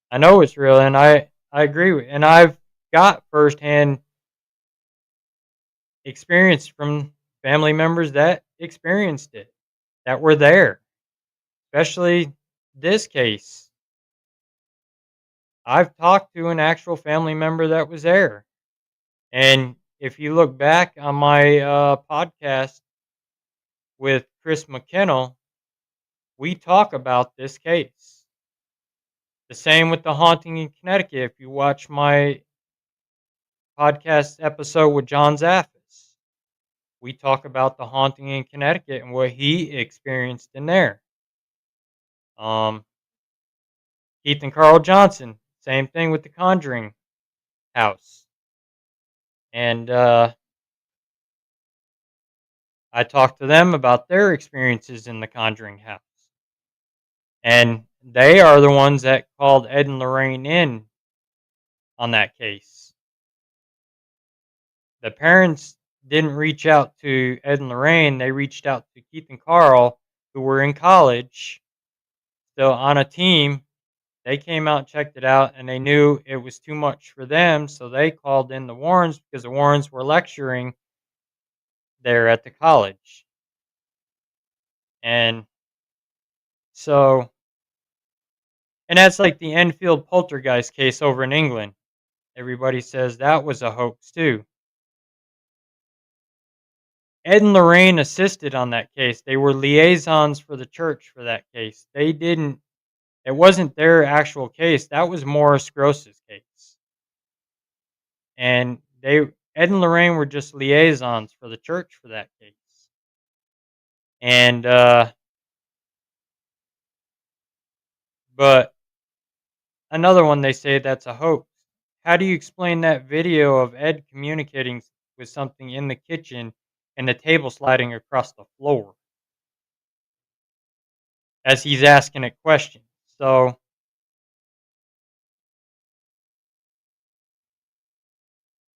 I know it's real, and I agree with, and I've got firsthand experience from family members that experienced it, that were there, especially this case. I've talked to an actual family member that was there. And if you look back on my podcast with Chris McKinnell, we talk about this case. The same with the haunting in Connecticut. If you watch my podcast episode with John Zaffis, we talk about the haunting in Connecticut and what he experienced in there. Keith and Carl Johnson, same thing with the Conjuring house. And I talked to them about their experiences in the Conjuring house. And they are the ones that called Ed and Lorraine in on that case. The parents didn't reach out to Ed and Lorraine. They reached out to Keith and Carl, who were in college, still on a team. They came out and checked it out, and they knew it was too much for them, so they called in the Warrens because the Warrens were lecturing there at the college. And so, and that's like the Enfield poltergeist case over in England. Everybody says that was a hoax too. Ed and Lorraine assisted on that case. They were liaisons for the church for that case. They didn't. It wasn't their actual case. That was Morris Gross's case, and Ed and Lorraine were just liaisons for the church for that case. And but another one, they say that's a hoax. How do you explain that video of Ed communicating with something in the kitchen and the table sliding across the floor as he's asking it questions? So,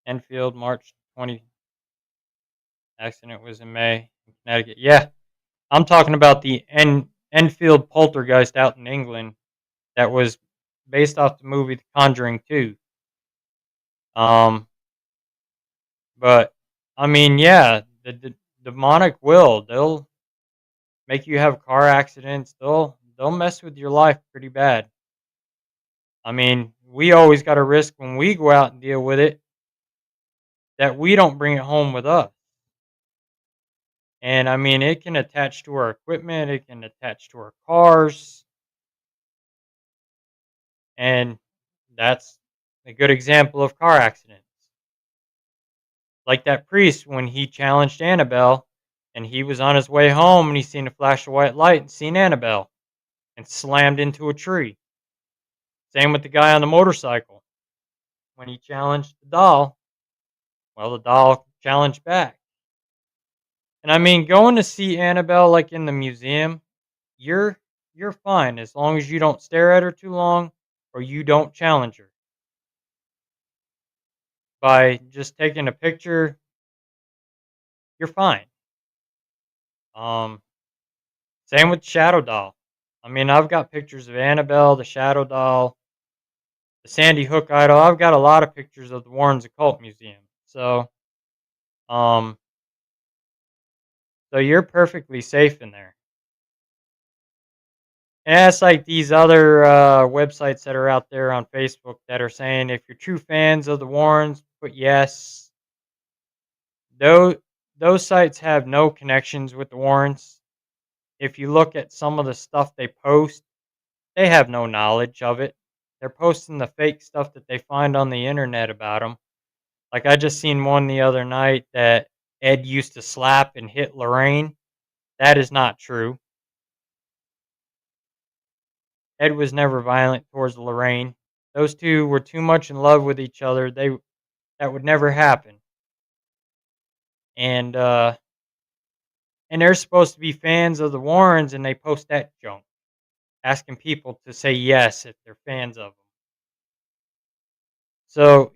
Enfield, March 20. Accident was in May in Connecticut. Yeah, I'm talking about the Enfield poltergeist out in England that was based off the movie The Conjuring 2. Um, but I mean, yeah, the demonic they'll make you have car accidents. They'll mess with your life pretty bad. I mean, we always got to risk when we go out and deal with it that we don't bring it home with us. And I mean, it can attach to our equipment, it can attach to our cars, and that's a good example of car accidents. Like that priest when he challenged Annabelle and he was on his way home and he seen a flash of white light and seen Annabelle and slammed into a tree. Same with the guy on the motorcycle. When he challenged the doll, well, the doll challenged back. And I mean, going to see Annabelle like in the museum, you're you're fine as long as you don't stare at her too long or you don't challenge her. By just taking a picture, you're fine. Um, Same with Shadow Doll. I mean, I've got pictures of Annabelle, the Shadow Doll, the Sandy Hook idol. I've got a lot of pictures of the Warrens Occult Museum. Um, so you're perfectly safe in there. And it's like these other websites that are out there on Facebook that are saying if you're true fans of the Warrens, put yes. Those those sites have no connections with the Warrens. If you look at some of the stuff they post, they have no knowledge of it. They're posting the fake stuff that they find on the internet about them. Like I just seen one the other night that Ed used to slap and hit Lorraine. That is not true. Ed was never violent towards Lorraine. Those two were too much in love with each other. That would never happen. And and they're supposed to be fans of the Warrens, and they post that junk, asking people to say yes if they're fans of them. So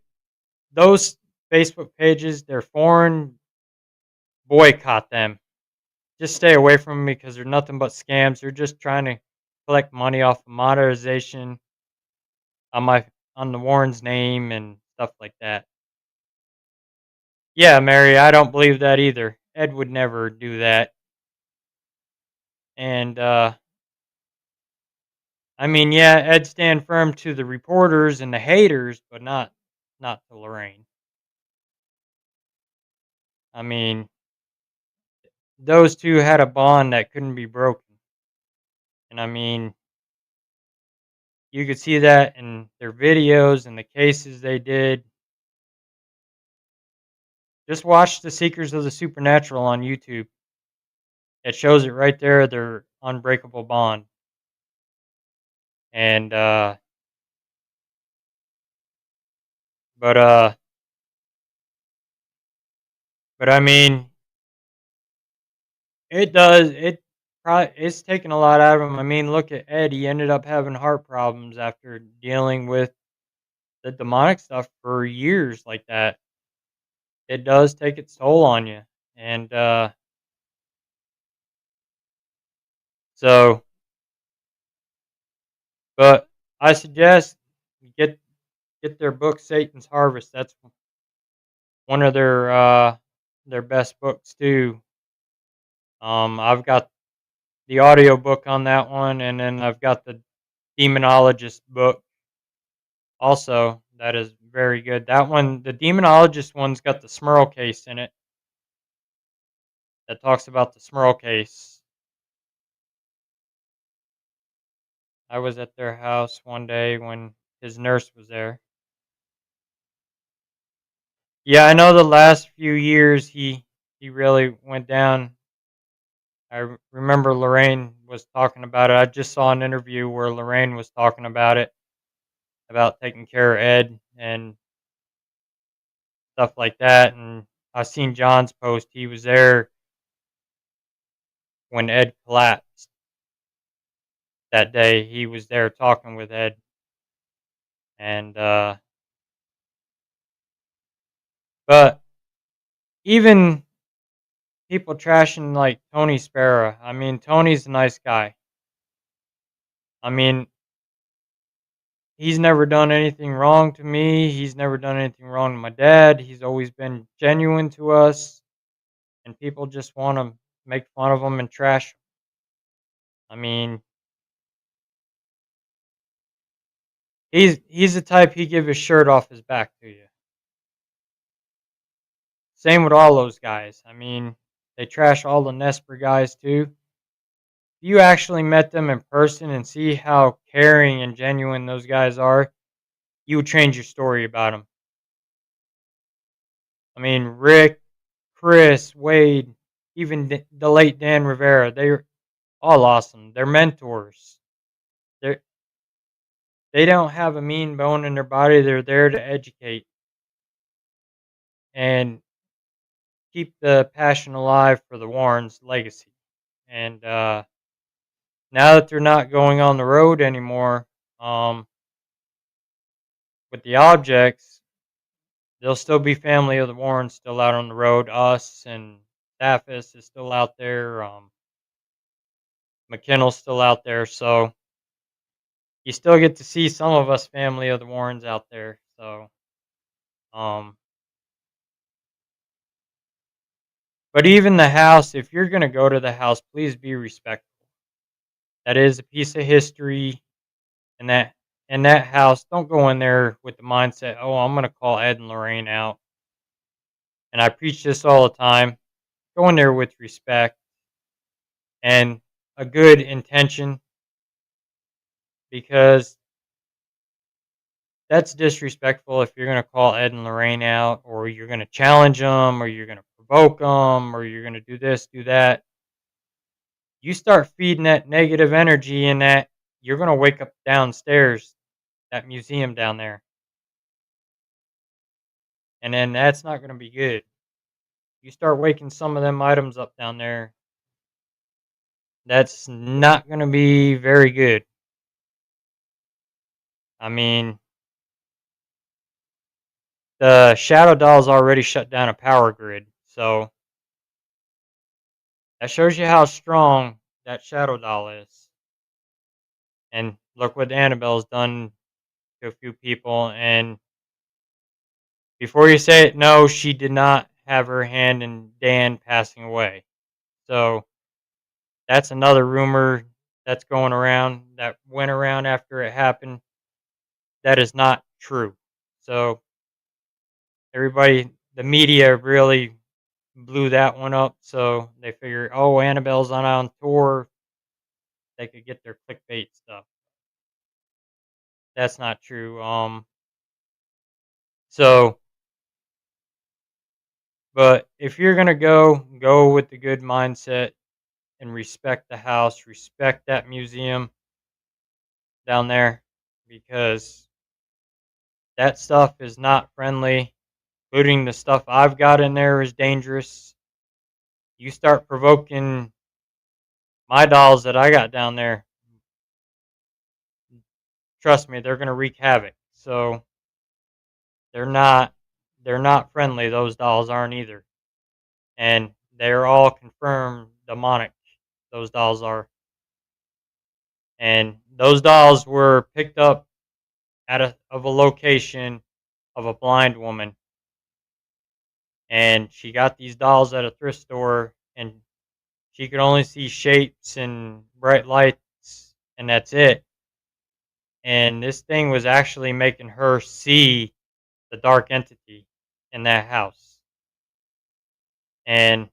those Facebook pages, they're foreign. Boycott them. Just stay away from them because they're nothing but scams. They're just trying to collect money off of monetization on my on the Warren's name and stuff like that. Yeah, Mary, I don't believe that either. Ed would never do that. And I mean, yeah, Ed stand firm to the reporters and the haters, but not to Lorraine. I mean, those two had a bond that couldn't be broken. And I mean, you could see that in their videos and the cases they did. Just watch The Seekers of the Supernatural on YouTube. It shows it right there, their unbreakable bond. And but uh but I mean, it's taken a lot out of him. I mean, look at Ed. He ended up having heart problems after dealing with the demonic stuff for years like that. It does take its toll on you. And so but I suggest you get their book Satan's Harvest. That's one of their best books too. I've got the audio book on that one, and then I've got the Demonologist book also. That is very good. That one, the Demonologist one's got the Smurl case in it. that talks about the Smurl case. I was at their house one day when his nurse was there. Yeah, I know the last few years he really went down. Remember Lorraine was talking about it. I just saw an interview where Lorraine was talking about it, about taking care of Ed and stuff like that. And I seen John's post. He was there when Ed collapsed that day. He was there talking with Ed, and but even people trashing like Tony Sparrow. I mean, Tony's a nice guy. I mean, he's never done anything wrong to me. He's never done anything wrong to my dad. He's always been genuine to us, and people just want to make fun of him and trash him. I mean, he's the type he give his shirt off his back to you. Same with all those guys. I mean, they trash all the Nesper guys too. If you actually met them in person and see how caring and genuine those guys are, you would change your story about them. I mean, Rick, Chris, Wade, even the late Dan Rivera, they're all awesome. They're mentors. They they don't have a mean bone in their body. They're there to educate and keep the passion alive for the Warrens' legacy. And now that they're not going on the road anymore um, with the objects, there'll still be family of the Warrens still out on the road. Us and Staffis is still out there. McKinnell's still out there. So you still get to see some of us family of the Warrens out there. So, um, but even the house, if you're going to go to the house, please be respectful. That is a piece of history. And that house, don't go in there with the mindset, oh, I'm going to call Ed and Lorraine out. And I preach this all the time. Go in there with respect and a good intention, because that's disrespectful if you're going to call Ed and Lorraine out, or you're going to challenge them, or you're going to provoke them, or you're going to do this, do that. You start feeding that negative energy, and that you're going to wake up downstairs, that museum down there. And then that's not going to be good. You start waking some of them items up down there, that's not going to be very good. I mean, the Shadow Doll's already shut down a power grid, so that shows you how strong that Shadow Doll is. And look what Annabelle's done to a few people. And before you say it, no, she did not have her hand in Dan passing away. So that's another rumor that's going around, that went around after it happened. That is not true. So everybody, the media really blew that one up. So they figured, oh, Annabelle's on tour. They could get their clickbait stuff. That's not true. So, but if you're gonna go with the good mindset and respect the house, respect that museum down there, because that stuff is not friendly. Including the stuff I've got in there is dangerous. You start provoking my dolls that I got down there, trust me, they're gonna wreak havoc. So they're not they're not friendly. Those dolls aren't either, and they're all confirmed demonic. Those dolls are, and those dolls were picked up at a location of a blind woman, and she got these dolls at a thrift store, and she could only see shapes and bright lights, and that's it. And this thing was actually making her see the dark entity in that house. And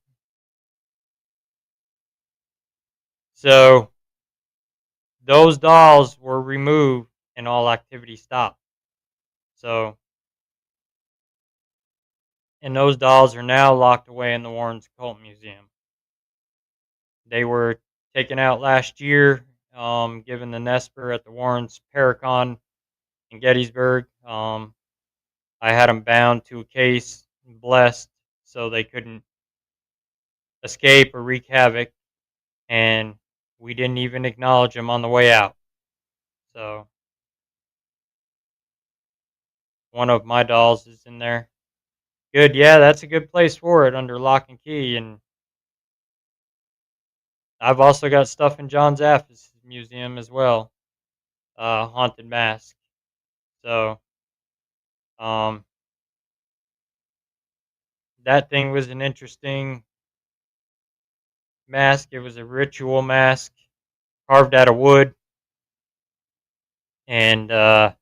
So those dolls were removed and all activity stopped. So, and those dolls are now locked away in the Warrens Occult Museum. They were taken out last year, given the Nesper at the Warrens Paracon in Gettysburg. I had them bound to a case, blessed, so they couldn't escape or wreak havoc, and we didn't even acknowledge them on the way out. So one of my dolls is in there. Good, yeah, that's a good place for it, under lock and key. And I've also got stuff in John Zaffis' museum as well, haunted mask. So um, that thing was an interesting mask. It was a ritual mask carved out of wood, and that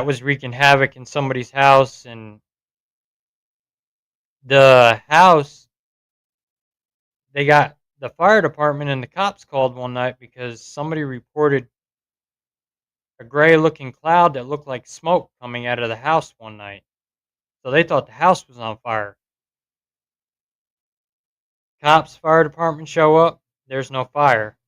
was wreaking havoc in somebody's house. And the house, they got the fire department and the cops called one night because somebody reported a gray looking cloud that looked like smoke coming out of the house one night. So they thought the house was on fire. Cops, fire department show up, there's no fire.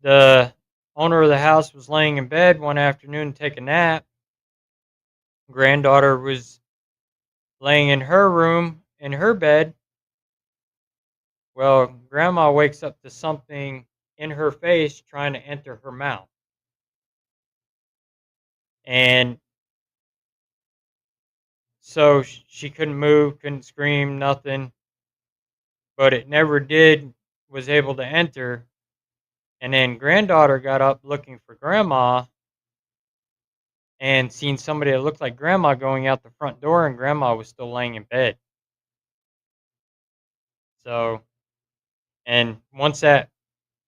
The owner of the house was laying in bed one afternoon to take a nap. Granddaughter was laying in her room in her bed. Well, grandma wakes up to something in her face trying to enter her mouth. And so she couldn't move, couldn't scream, nothing. But it never did, was able to enter. And then granddaughter got up looking for grandma and seen somebody that looked like grandma going out the front door, and grandma was still laying in bed. So, and once that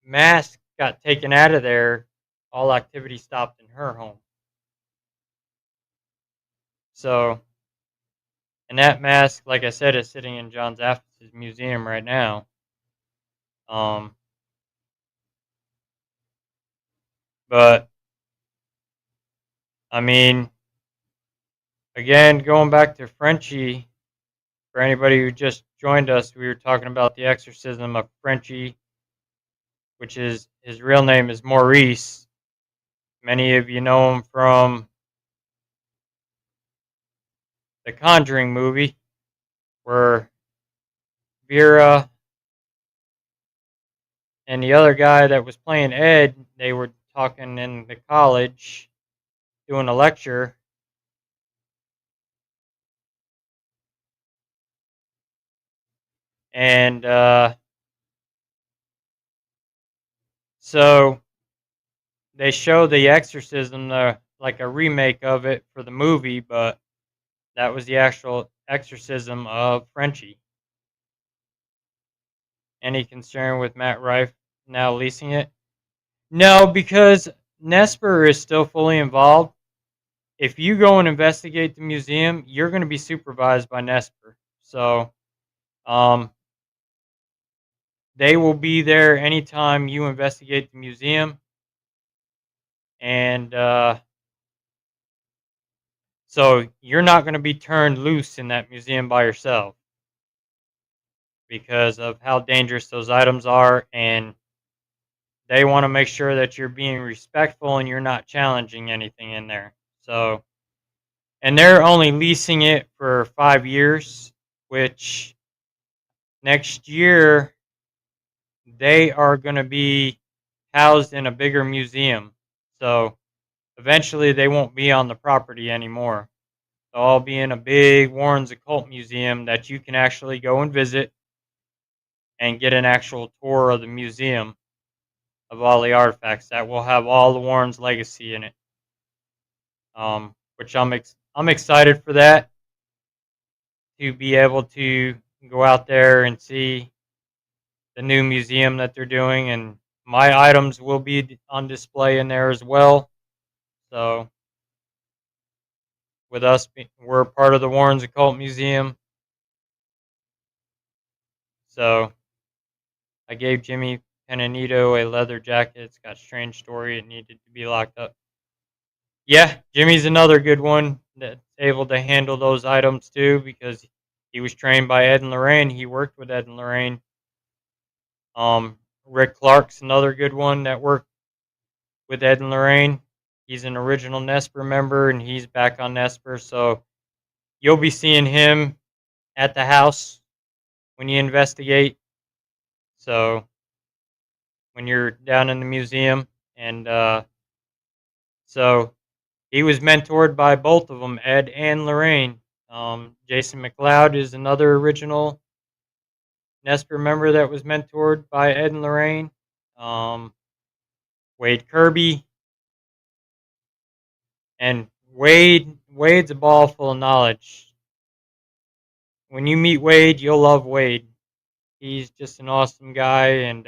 mask got taken out of there, all activity stopped in her home. So, and that mask, like I said, is sitting in John Zaffis' museum right now. But I mean, again, going back to Frenchie, for anybody who just joined us, we were talking about the exorcism of Frenchie, which is, his real name is Maurice. Many of you know him from the Conjuring movie, where Vera and the other guy that was playing Ed, they were talking in the college, doing a lecture. And so they show the exorcism, like a remake of it for the movie, but that was the actual exorcism of Frenchie. Any concern with Matt Rife now leasing it? No, because Nesper is still fully involved. If you go and investigate the museum, you're going to be supervised by Nesper. So they will be there anytime you investigate the museum. And so you're not going to be turned loose in that museum by yourself because of how dangerous those items are. And they want to make sure that you're being respectful and you're not challenging anything in there. So, and they're only leasing it for 5 years, which next year they are going to be housed in a bigger museum. So eventually they won't be on the property anymore. They'll all be in a big Warren's Occult Museum that you can actually go and visit and get an actual tour of the museum of all the artifacts that will have all the Warren's legacy in it. Which I'm excited for that, to be able to go out there and see the new museum that they're doing, and my items will be on display in there as well. So with us, we're part of the Warren's Occult Museum. So I gave Jimmy Penanito a leather jacket. It's got strange story. It needed to be locked up. Yeah, Jimmy's another good one that's able to handle those items too because he was trained by Ed and Lorraine. He worked with Ed and Lorraine. Rick Clark's another good one that worked with Ed and Lorraine. He's an original Nesper member and he's back on Nesper. So you'll be seeing him at the house when you investigate. So when you're down in the museum. And so he was mentored by both of them, Ed and Lorraine. Jason McLeod is another original Nesper member that was mentored by Ed and Lorraine. Um, Wade Kirby. And Wade's a ball full of knowledge. When you meet Wade, you'll love Wade. He's just an awesome guy, and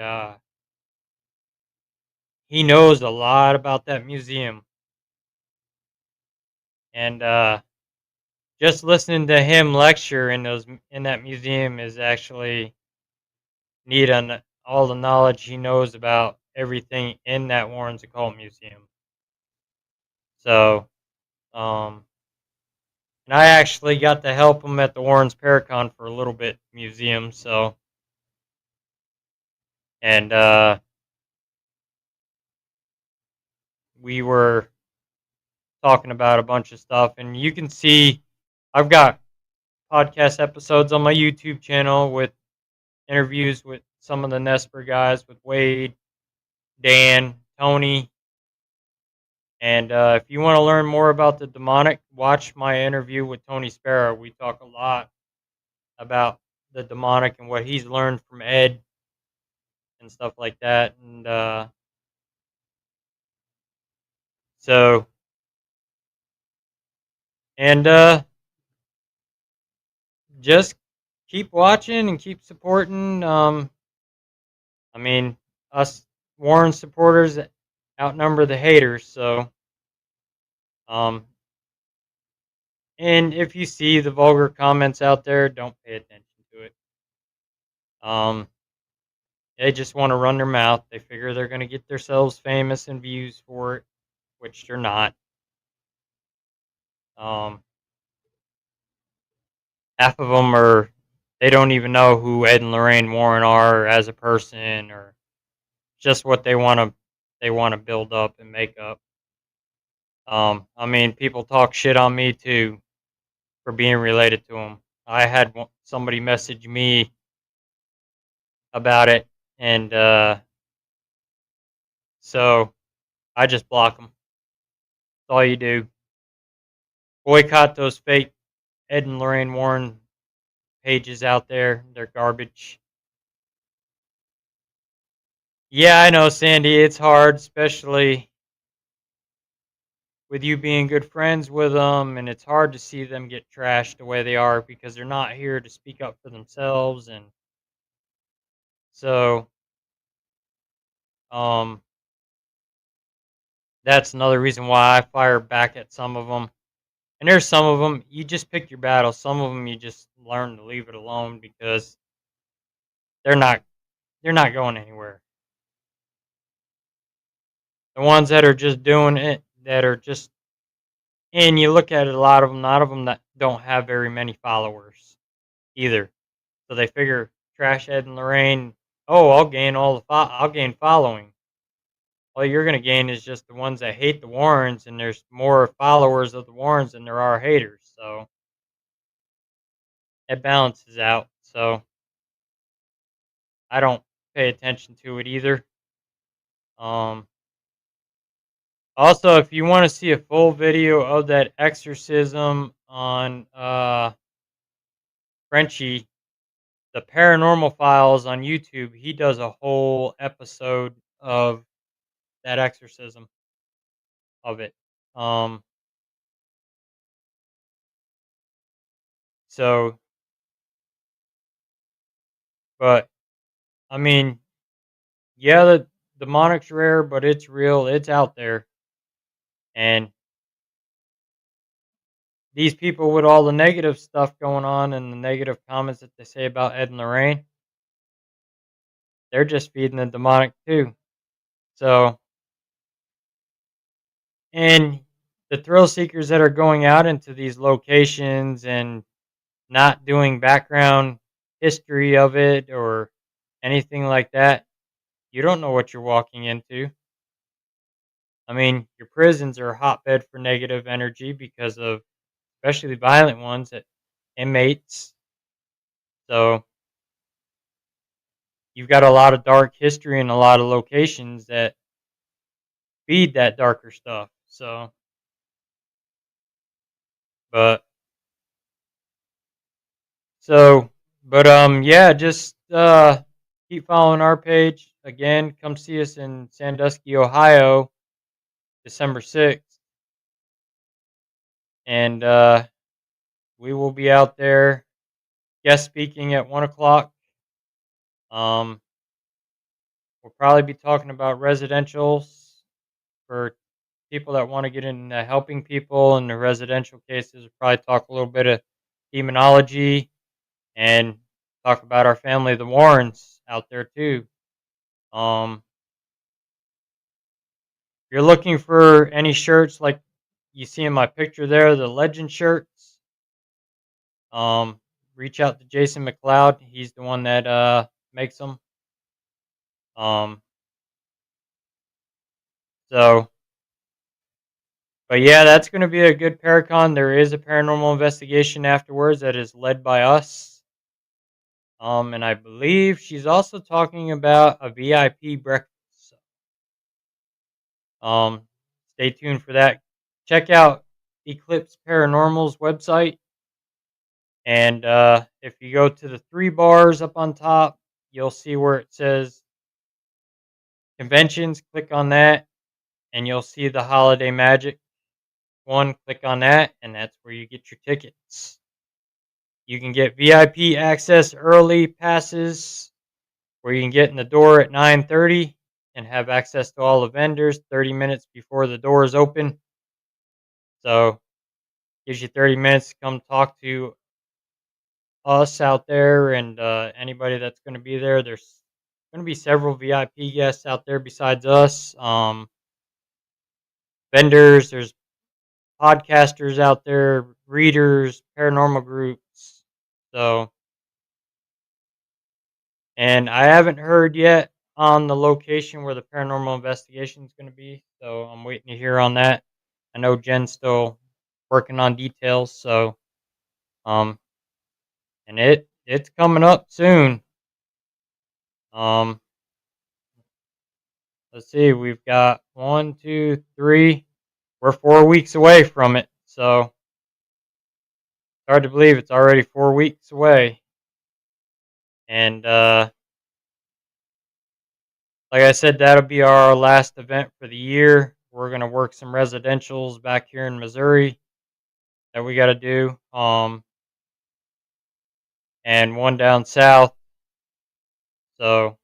he knows a lot about that museum. And just listening to him lecture in that museum is actually neat on all the knowledge he knows about everything in that Warren's Occult Museum. So, and I actually got to help him at the Warren's Paracon for a little bit museum. So, and we were talking about a bunch of stuff, and you can see I've got podcast episodes on my YouTube channel with interviews with some of the Nesper guys, with Wade, Dan, Tony. And if you want to learn more about the demonic, watch my interview with Tony Sparrow. We talk a lot about the demonic and what he's learned from Ed and stuff like that. And so, and just keep watching and keep supporting. I mean, us Warren supporters outnumber the haters. So, um, and if you see the vulgar comments out there, don't pay attention to it. They just want to run their mouth. They figure they're going to get themselves famous and views for it, which they're not. Um, Half of them they don't even know who Ed and Lorraine Warren are as a person, or just what they want to build up and make up. I mean, people talk shit on me too for being related to them. I had somebody message me about it, and so I just block them. That's all you do. Boycott those fake Ed and Lorraine Warren pages out there. They're garbage. Yeah, I know, Sandy. It's hard, especially with you being good friends with them, and it's hard to see them get trashed the way they are because they're not here to speak up for themselves. And so, um, that's another reason why I fire back at some of them. And there's some of them you just pick your battles. Some of them you just learn to leave it alone because they're not they're not going anywhere. The ones that are just doing it, that are just, and you look at it, a lot of them that don't have very many followers either. So they figure Trash Ed and Lorraine, oh, I'll gain following. All you're gonna gain is just the ones that hate the Warrens, and there's more followers of the Warrens than there are haters. So it balances out. So I don't pay attention to it either. Um, Also, if you want to see a full video of that exorcism on Frenchie, the Paranormal Files on YouTube, he does a whole episode of that exorcism of it. Um, so, but I mean, yeah, the demonic's rare, but it's real. It's out there, and these people with all the negative stuff going on and the negative comments that they say about Ed and Lorraine, they're just feeding the demonic too. So, and the thrill seekers that are going out into these locations and not doing background history of it or anything like that, you don't know what you're walking into. I mean, your prisons are a hotbed for negative energy because of, especially violent ones, that inmates. So you've got a lot of dark history and a lot of locations that feed that darker stuff. So, but so, yeah, just keep following our page. Again, come see us in Sandusky, Ohio, December 6th, and we will be out there guest speaking at 1 o'clock. Um, we'll probably be talking about residentials for people that want to get into helping people in the residential cases. We'll probably talk a little bit of demonology and talk about our family, the Warrens, out there too. If you're looking for any shirts like you see in my picture there, the legend shirts, um, reach out to Jason McLeod. He's the one that makes them. Um, so, but yeah, that's going to be a good Paracon. There is a paranormal investigation afterwards that is led by us. And I believe she's also talking about a VIP breakfast. Um, stay tuned for that. Check out Eclipse Paranormal's website. And if you go to the three bars up on top, you'll see where it says conventions. Click on that, and you'll see the Holiday Magic one. Click on that, and that's where you get your tickets. You can get VIP access early passes where you can get in the door at 9:30 and have access to all the vendors 30 minutes before the doors open. So gives you 30 minutes to come talk to us out there and anybody that's going to be there. There's going to be several VIP guests out there besides us. Vendors, there's podcasters out there, readers, paranormal groups. So, and I haven't heard yet on the location where the paranormal investigation is going to be. So I'm waiting to hear on that. I know Jen's still working on details. So, um, and it's coming up soon. Um, let's see, we've got 1, 2, 3. We're 4 weeks away from it. So it's hard to believe it's already 4 weeks away. And like I said, that'll be our last event for the year. We're gonna work some residentials back here in Missouri that we got to do. And one down south. So,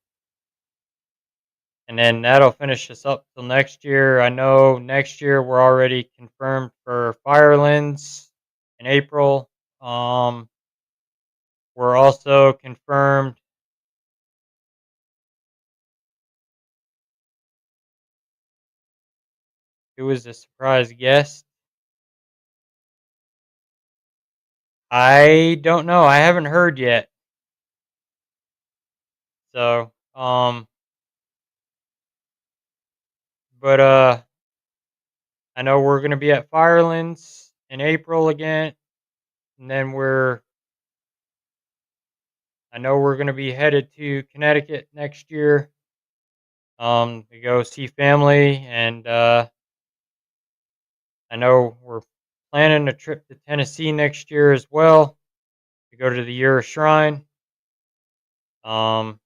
and then that'll finish us up till next year. I know next year we're already confirmed for Firelands in April. We're also confirmed. Who was the surprise guest? I don't know. I haven't heard yet. So, but I know we're gonna be at Firelands in April again, and then I know we're gonna be headed to Connecticut next year, to go see family, and I know we're planning a trip to Tennessee next year as well to go to the Ura Shrine. Um,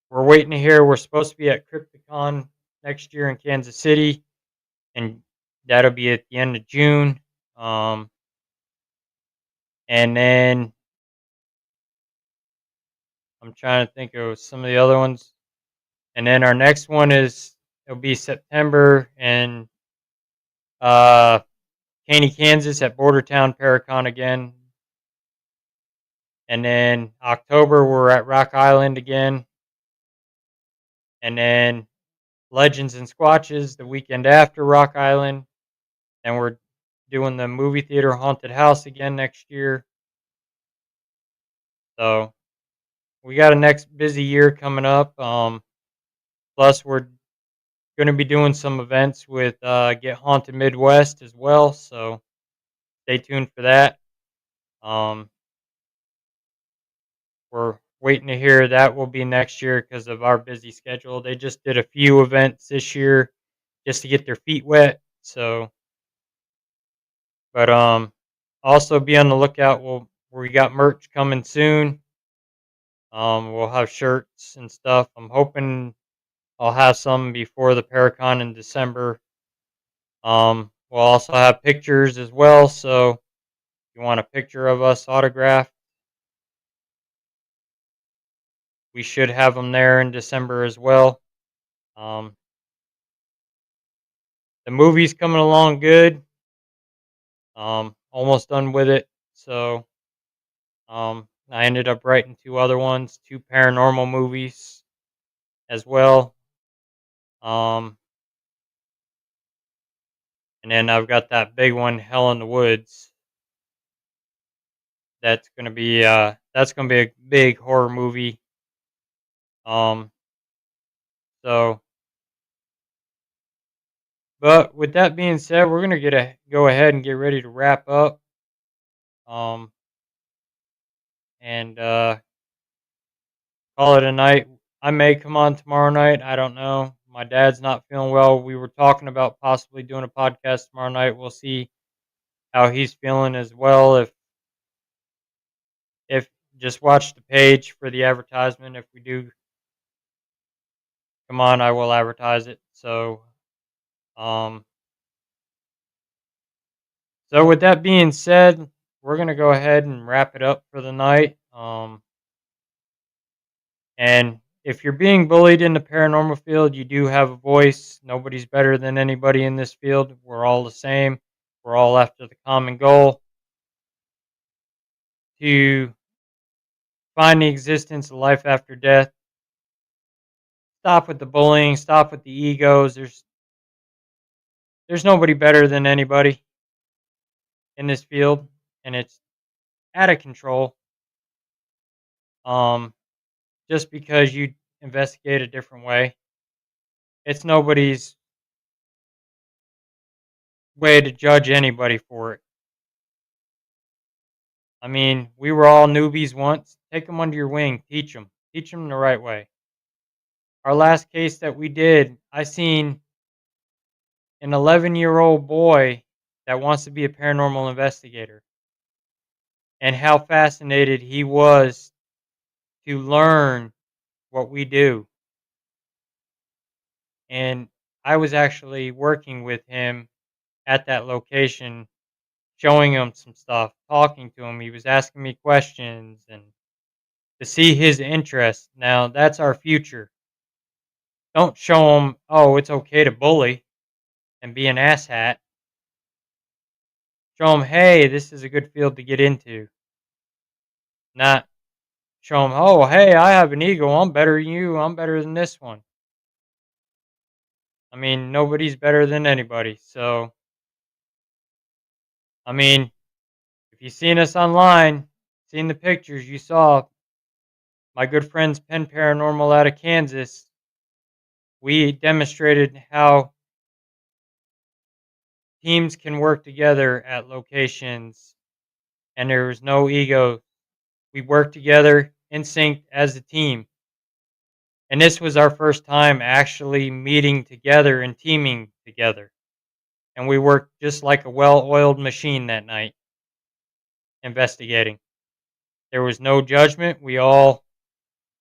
we're waiting to hear. We're supposed to be at Crypticon next year in Kansas City, and that'll be at the end of June. And then I'm trying to think of some of the other ones. And then our next one it'll be September in uh, Caney, Kansas at Bordertown Paracon again. And then October, we're at Rock Island again. And then Legends and Squatches the weekend after Rock Island. And we're doing the movie theater haunted house again next year. So we got a next busy year coming up. Plus, we're going to be doing some events with Get Haunted Midwest as well. So stay tuned for that. Um, we're waiting to hear that will be next year because of our busy schedule. They just did a few events this year just to get their feet wet. So, but also be on the lookout. We got merch coming soon. We'll have shirts and stuff. I'm hoping I'll have some before the Paracon in December. We'll also have pictures as well. So if you want a picture of us autographed, we should have them there in December as well. Um, the movie's coming along good. Almost done with it. So I ended up writing two other ones, two paranormal movies as well. Um, and then I've got that big one, Hell in the Woods. That's gonna be a big horror movie. Um, so, but with that being said, we're gonna go ahead and get ready to wrap up. Um, and call it a night. I may come on tomorrow night. I don't know. My dad's not feeling well. We were talking about possibly doing a podcast tomorrow night. We'll see how he's feeling as well. If just watch the page for the advertisement. If we do come on, I will advertise it. Um, so with that being said, we're gonna go ahead and wrap it up for the night. And if you're being bullied in the paranormal field, you do have a voice. Nobody's better than anybody in this field. We're all the same. We're all after the common goal to find the existence of life after death. Stop with the bullying. Stop with the egos. There's nobody better than anybody in this field, and it's out of control. Um, just because you investigate a different way, it's nobody's way to judge anybody for it. I mean, we were all newbies once. Take them under your wing. Teach them the right way. Our last case that we did, I seen an 11-year-old boy that wants to be a paranormal investigator, and how fascinated he was to learn what we do. And I was actually working with him at that location, showing him some stuff, talking to him. He was asking me questions and to see his interest. Now, that's our future. Don't show him, oh, it's okay to bully and be an asshat. Show him, hey, this is a good field to get into. Not show him, oh, hey, I have an ego. I'm better than you. I'm better than this one. I mean, nobody's better than anybody. So, I mean, if you've seen us online, seen the pictures, you saw my good friends Penn Paranormal out of Kansas. We demonstrated how teams can work together at locations and there was no ego. We worked together in sync as a team. And this was our first time actually meeting together and teaming together. And we worked just like a well oiled machine that night, investigating. There was no judgment. We all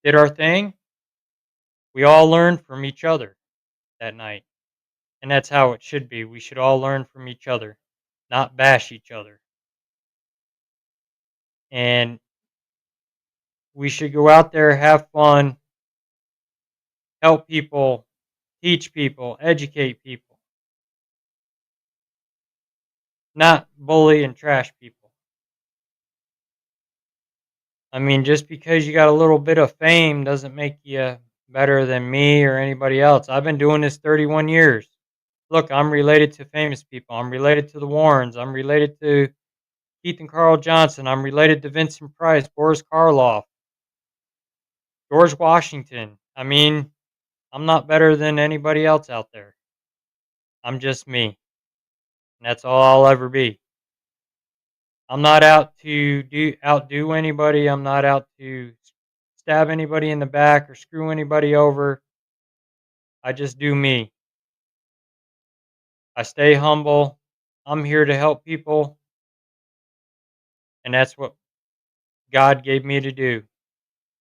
did our thing. We all learned from each other that night. And that's how it should be. We should all learn from each other, not bash each other. And we should go out there, have fun, help people, teach people, educate people, not bully and trash people. I mean, just because you got a little bit of fame doesn't make you better than me or anybody else. I've been doing this 31 years. Look, I'm related to famous people. I'm related to the Warrens. I'm related to Keith and Carl Johnson. I'm related to Vincent Price, Boris Karloff, George Washington. I mean, I'm not better than anybody else out there. I'm just me. And that's all I'll ever be. I'm not out to outdo anybody. I'm not out to stab anybody in the back or screw anybody over. I just do me. I stay humble. I'm here to help people, and that's what God gave me to do.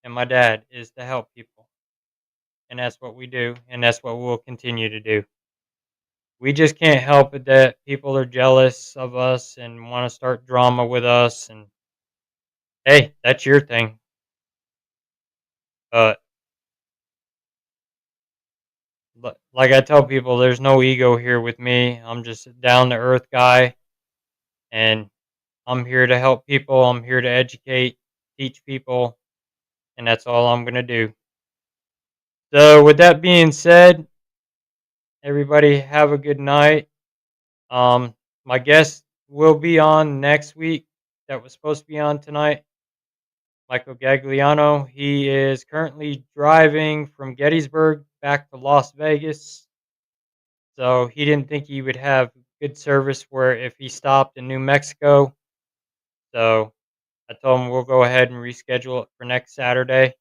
And my dad is to help people. And that's what we do, and that's what we'll continue to do. We just can't help it that people are jealous of us and want to start drama with us. And hey, that's your thing. But like I tell people, there's no ego here with me. I'm just a down to earth guy, and I'm here to help people. I'm here to educate, teach people, and that's all I'm going to do. So, with that being said, everybody have a good night. My guest will be on next week. That was supposed to be on tonight. Michael Gagliano. He is currently driving from Gettysburg back to Las Vegas. So he didn't think he would have good service where if he stopped in New Mexico. So I told him we'll go ahead and reschedule it for next Saturday.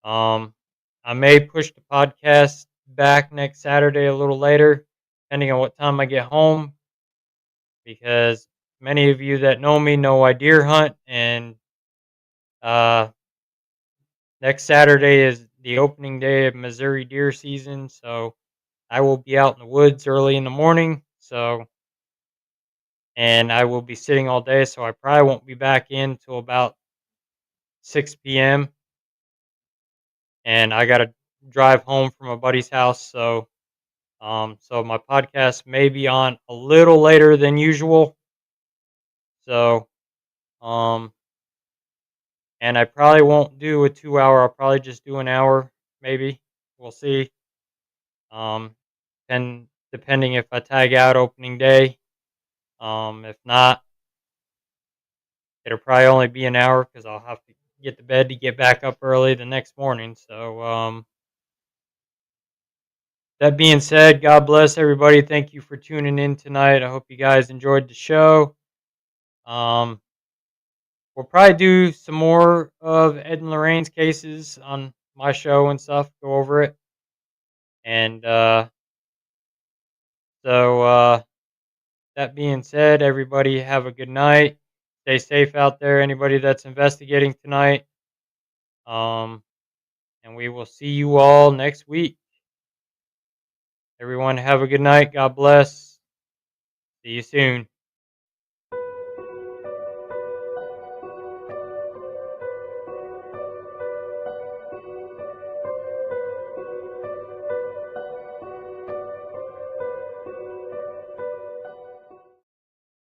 I may push the podcast back next Saturday a little later, depending on what time I get home, because many of you that know me know I deer hunt, and uh, next Saturday is the opening day of Missouri deer season, so I will be out in the woods early in the morning. And I will be sitting all day, so I probably won't be back in till about 6 p.m. And I got to drive home from a buddy's house, so my podcast may be on a little later than usual. So, um, and I probably won't do a 2 hour. I'll probably just do an hour, maybe. We'll see. Um, and depending if I tag out opening day. If not, it'll probably only be an hour because I'll have to get to bed to get back up early the next morning. So, that being said, God bless everybody. Thank you for tuning in tonight. I hope you guys enjoyed the show. Um, we'll probably do some more of Ed and Lorraine's cases on my show and stuff, go over it. And so, that being said, everybody have a good night. Stay safe out there, anybody that's investigating tonight. Um, and we will see you all next week. Everyone have a good night. God bless. See you soon.